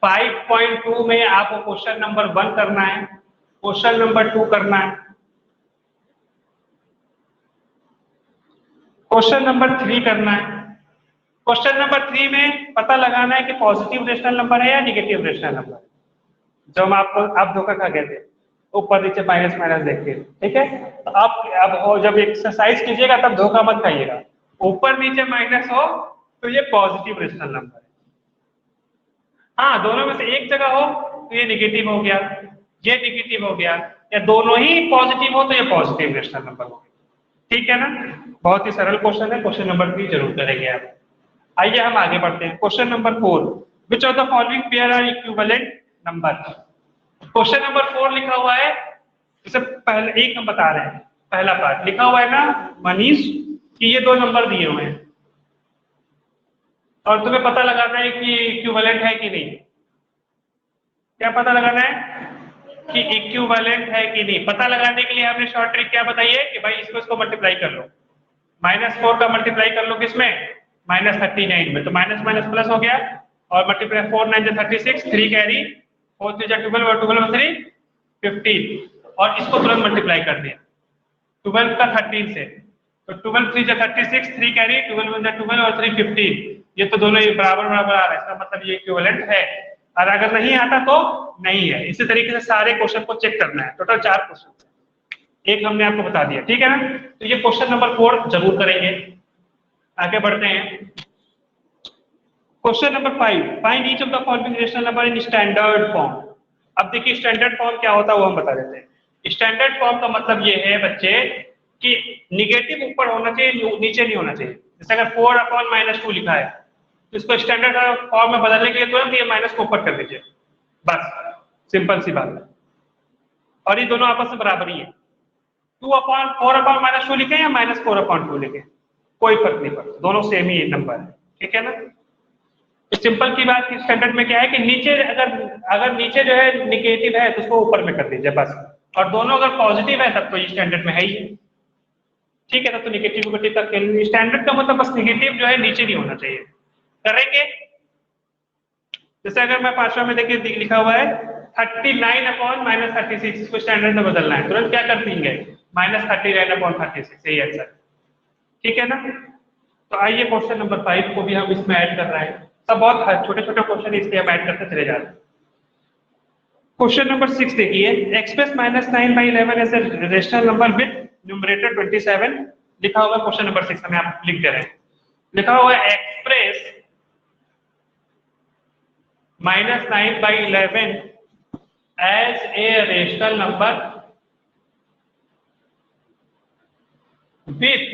5.2 में आपको क्वेश्चन नंबर 1 करना है, क्वेश्चन नंबर 2 करना है, क्वेश्चन नंबर 3 करना है, क्वेश्चन नंबर 3 में पता लगाना है कि पॉजिटिव रेशनल नंबर है या निगेटिव रेशनल नंबर, जो हम आपको आप धोखा खा गए थे ऊपर नीचे माइनस माइनस देख के, ठीक है। तो आप अब जब एक्सरसाइज कीजिएगा तब धोखा मत खाइएगा, ऊपर नीचे माइनस हो तो ये पॉजिटिव रेशनल नंबर है। हाँ, दोनों में से एक जगह हो तो ये निगेटिव हो गया, ये निगेटिव हो गया, या दोनों ही पॉजिटिव हो तो ये पॉजिटिव रेशनल नंबर हो गया, ठीक है ना। बहुत ही सरल क्वेश्चन है, क्वेश्चन नंबर 3 जरूर करेंगे आप। आइए हम आगे बढ़ते हैं। Question number 4, which of the following pair are equivalent number. Question number 4 लिखा हुआ है, जैसे पहले एक हम बता रहे हैं, पहला पार्ट लिखा हुआ है ना मनीष कि ये दो नंबर दिए हुए हैं और तुम्हें पता लगाना है कि इक्विवेलेंट है कि नहीं। क्या पता लगाना है कि इक्विवेलेंट है कि नहीं। पता लगाने के लिए हमने शॉर्ट ट्रिक क्या बताई है कि भाई इसको मल्टीप्लाई कर लो, -4 का मल्टीप्लाई कर लो किसमें, -39 में, तो माइनस माइनस प्लस हो गया और मल्टीप्लाई 4 9 जा 36, 3 कैरी, 4 3 जा 12 और 12 3 15 और इसको तुरंत मल्टीप्लाई कर दिया 12 का 13 से, तो 12 3 जा 36, 3 कैरी, 12 1 जा 12 और 3 15, ये तो दोनों ही बराबर बराबर आ रहा है, इसका मतलब ये इक्विवेलेंट है। और अगर नहीं आता तो नहीं है। इसी तरीके से सारे क्वेश्चन को चेक करना है। टोटल 4 क्वेश्चन, एक हमने आपको बता दिया, ठीक है ना। तो ये क्वेश्चन नंबर 4 जरूर करेंगे। आगे बढ़ते हैं। Question number 5, find each of the following rational number in standard form. अब देखिए स्टैंडर्ड फॉर्म क्या होता है वो हम बता देते हैं। स्टैंडर्ड फॉर्म का मतलब ये है बच्चे कि निगेटिव ऊपर होना चाहिए, नीचे नहीं होना चाहिए। जैसे अगर 4/-2 लिखा है तो इसको स्टैंडर्ड फॉर्म में बदलने के लिए तुरंत ये माइनस को ऊपर कर दीजिए, बस सिंपल सी बात है। और ये दोनों आपस में बराबर ही है। 2/4/-2 लिखे या -4/2 लिखे, कोई फर्क नहीं पड़ता, दोनों सेम ही नंबर है, ठीक है ना। तो सिंपल की बात स्टैंडर्ड में क्या है कि नीचे अगर नीचे जो है निगेटिव है तो उसको ऊपर में कर दीजिए बस, और दोनों अगर पॉजिटिव है तब तो ये स्टैंडर्ड में है ही, ठीक है ना। तो निगेटिव तक स्टैंडर्ड का मतलब बस निगेटिव जो है नीचे नहीं होना चाहिए। करेंगे जैसे अगर मैं 5वां में देखिए लिखा हुआ है 39/-36, इसको स्टैंडर्ड में बदलना है, तुरंत क्या कर देंगे -39/36, यही आंसर, ठीक है ना। तो आइए क्वेश्चन नंबर 5 को भी हम इसमें ऐड कर रहे हैं। सब बहुत छोटे छोटे क्वेश्चन इसलिए हम ऐड करते चले जा रहे हैं। क्वेश्चन नंबर 6 देखिए, express -9/11 as a rational number with numerator 27 लिखा हुआ है। क्वेश्चन नंबर 6 हमें आप लिख दे रहे हैं, लिखा हुआ है express -9/11 as a rational number with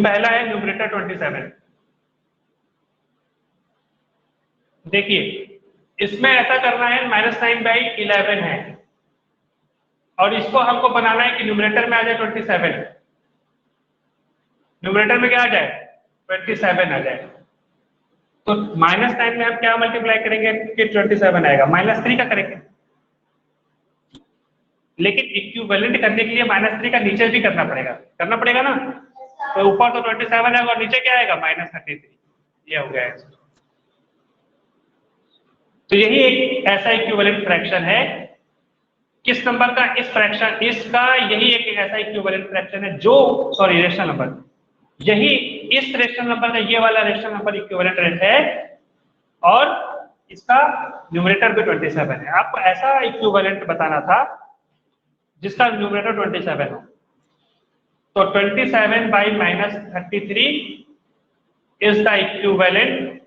पहला है न्यूमरेटर 27। देखिए इसमें ऐसा करना है -9/11 है और इसको हमको बनाना है कि न्यूमरेटर में आ जाए 27, न्यूमरेटर में क्या आ जाए 27 आ जाए। तो -9 में हम क्या मल्टीप्लाई करेंगे कि 27 आएगा, -3 का करेंगे, लेकिन इक्विवेलेंट करने के लिए -3 का नीचे भी करना पड़ेगा ना। तो ऊपर तो 27 आएगा और नीचे क्या आएगा -33, ये हो गया। तो यही एक ऐसा इक्विवेलेंट फ्रैक्शन है, किस नंबर का, इस फ्रैक्शन इसका, यही एक ऐसा इक्विवेलेंट फ्रैक्शन है जो रेशनल नंबर, यही इस रेशनल नंबर का ये वाला रेशनल नंबर इक्विवेलेंट रेट है और इसका न्यूमरेटर भी 27 है। आपको ऐसा इक्विवेलेंट बताना था जिसका न्यूमरेटर 27 हो। तो 27/-33 is the equivalent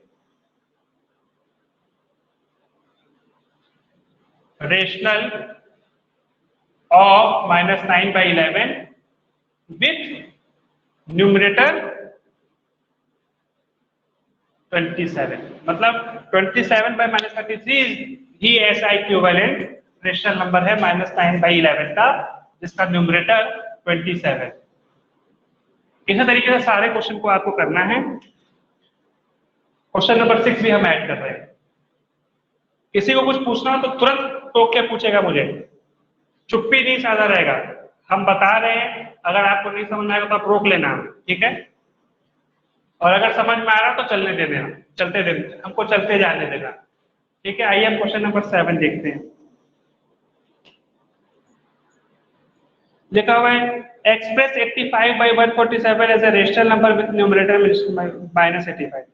rational of -9/11 with numerator 27। मतलब 27/-33 ही ऐसा इक्विवेलेंट रेशनल नंबर है -9/11 का जिसका न्यूमरेटर 27। इसी तरीके से सारे क्वेश्चन को आपको करना है। क्वेश्चन नंबर 6 भी हम ऐड कर रहे हैं। किसी को कुछ पूछना हो तो तुरंत टोक के पूछेगा, मुझे चुप्पी नहीं साधा रहेगा। हम बता रहे हैं, अगर आपको नहीं समझ में आएगा तो आप रोक लेना, ठीक है। और अगर समझ में आ रहा तो चलने दे देना, हमको चलते जाने देना, ठीक है। आइए हम क्वेश्चन नंबर 7 देखते हैं। लिखा हुआ है express 85 by 147 as a rational number with numerator -85।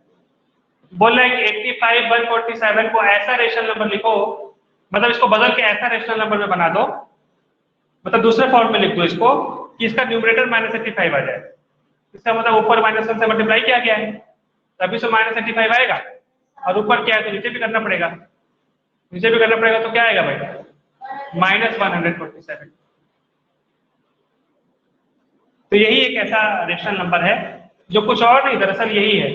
बोल रहा है कि 85 147 को ऐसा रेशनल नंबर लिखो, मतलब इसको बदल के ऐसा रेशनल नंबर में बना दो, मतलब दूसरे फॉर्म में लिख दो इसको कि इसका न्यूमरेटर -85 आ जाए। इसका मतलब ऊपर -1 से मल्टीप्लाई किया गया है, तभी से -85 आएगा, और ऊपर क्या है तो नीचे भी करना पड़ेगा, नीचे भी करना पड़ेगा तो क्या आएगा भाई -147। तो यही एक ऐसा रेशनल नंबर है जो कुछ और नहीं, दरअसल यही है,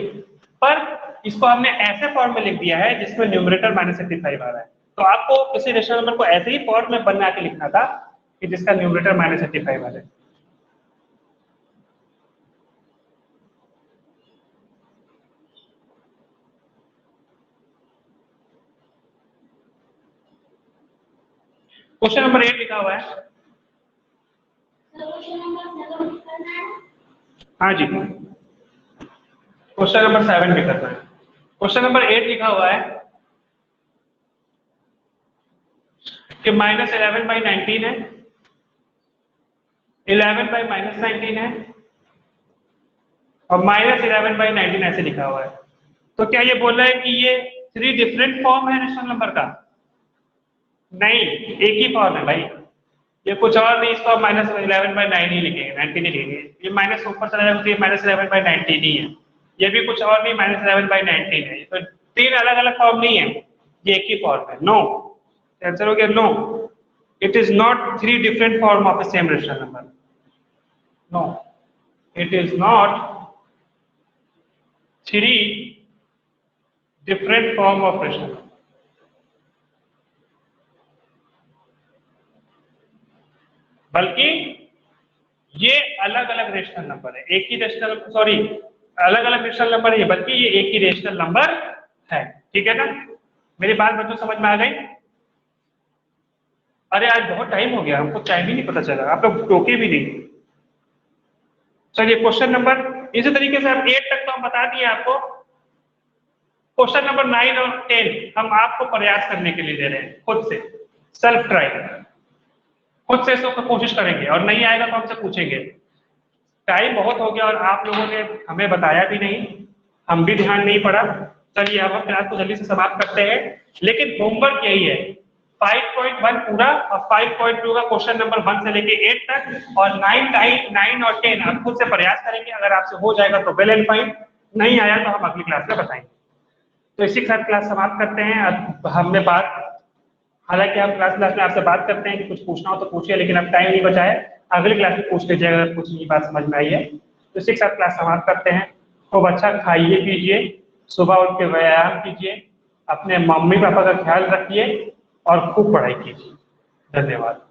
पर इसको हमने ऐसे फॉर्म में लिख दिया है जिसमें न्यूमरेटर -85 आ रहा है। तो आपको किसी रेशनल नंबर को ऐसे ही फॉर्म में बना के लिखना था कि जिसका न्यूमरेटर -85 आ जाए। क्वेश्चन नंबर 8 लिखा हुआ है। हाँ जी, क्वेश्चन नंबर 7 भी करना है। क्वेश्चन नंबर 8 लिखा हुआ है कि -11/19 है, 11/-19 है और -11/19 ऐसे लिखा हुआ है। तो क्या ये बोल रहा है कि ये 3 डिफरेंट फॉर्म है रेशनल नंबर का? नहीं, एक ही फॉर्म है भाई, ये कुछ और नहीं। इसको -11/9 ही लिखेंगे, 19 ही लिखेंगे। ये माइनस ऊपर चला जाएगा तो ये -11/19 ही है। ये भी कुछ और नहीं, -11/19 है। तो 3 अलग अलग फॉर्म नहीं है, ये एक ही फॉर्म है। नो, आंसर हो गया no, it is not 3 different form of the same rational number. No, it is not 3 different form of rational number, बल्कि ये अलग अलग रेशनल नंबर है। एक ही रेशनल, सॉरी, अलग अलग रेशनल नंबर है, बल्कि ये एक ही रेशनल नंबर है। ठीक है ना? मेरी बात बच्चों समझ में आ गई? अरे आज बहुत टाइम हो गया, हमको टाइम ही नहीं पता चला, आप लोग टोके भी नहीं। चलिए क्वेश्चन नंबर, इसी तरीके से हम 8 तक तो हम बता दिए आपको। क्वेश्चन नंबर 9 और 10 हम आपको प्रयास करने के लिए दे रहे हैं, खुद से सेल्फ ट्राई, खुद से इसको कोशिश करेंगे, और नहीं आएगा तो हमसे पूछेंगे। टाइम बहुत हो गया और आप लोगों ने हमें बताया भी नहीं, हम भी ध्यान नहीं पड़ा। चलिए अब हम क्लास को जल्दी से समाप्त करते हैं, लेकिन होमवर्क यही है 5.1 पूरा और 5.2 का क्वेश्चन नंबर 1 से लेके 8 तक, और 9 और 10 आप खुद से प्रयास करेंगे। अगर आपसे हो जाएगा तो वेल एंड फाइन, नहीं आया तो हम अगली क्लास में बताएंगे। तो इसी के साथ क्लास समाप्त करते हैं। अब हमने बात, हालांकि हम क्लास में आपसे बात करते हैं कि कुछ पूछना हो तो पूछिए, लेकिन अब टाइम नहीं बचा है, अगली क्लास में पूछ लीजिएगा अगर कुछ नहीं बात समझ में आई है। तो इसी के साथ क्लास समाप्त करते हैं। खूब अच्छा खाइए पीजिए, सुबह उठ के व्यायाम कीजिए, अपने मम्मी पापा का ख्याल रखिए और खूब पढ़ाई कीजिए। धन्यवाद।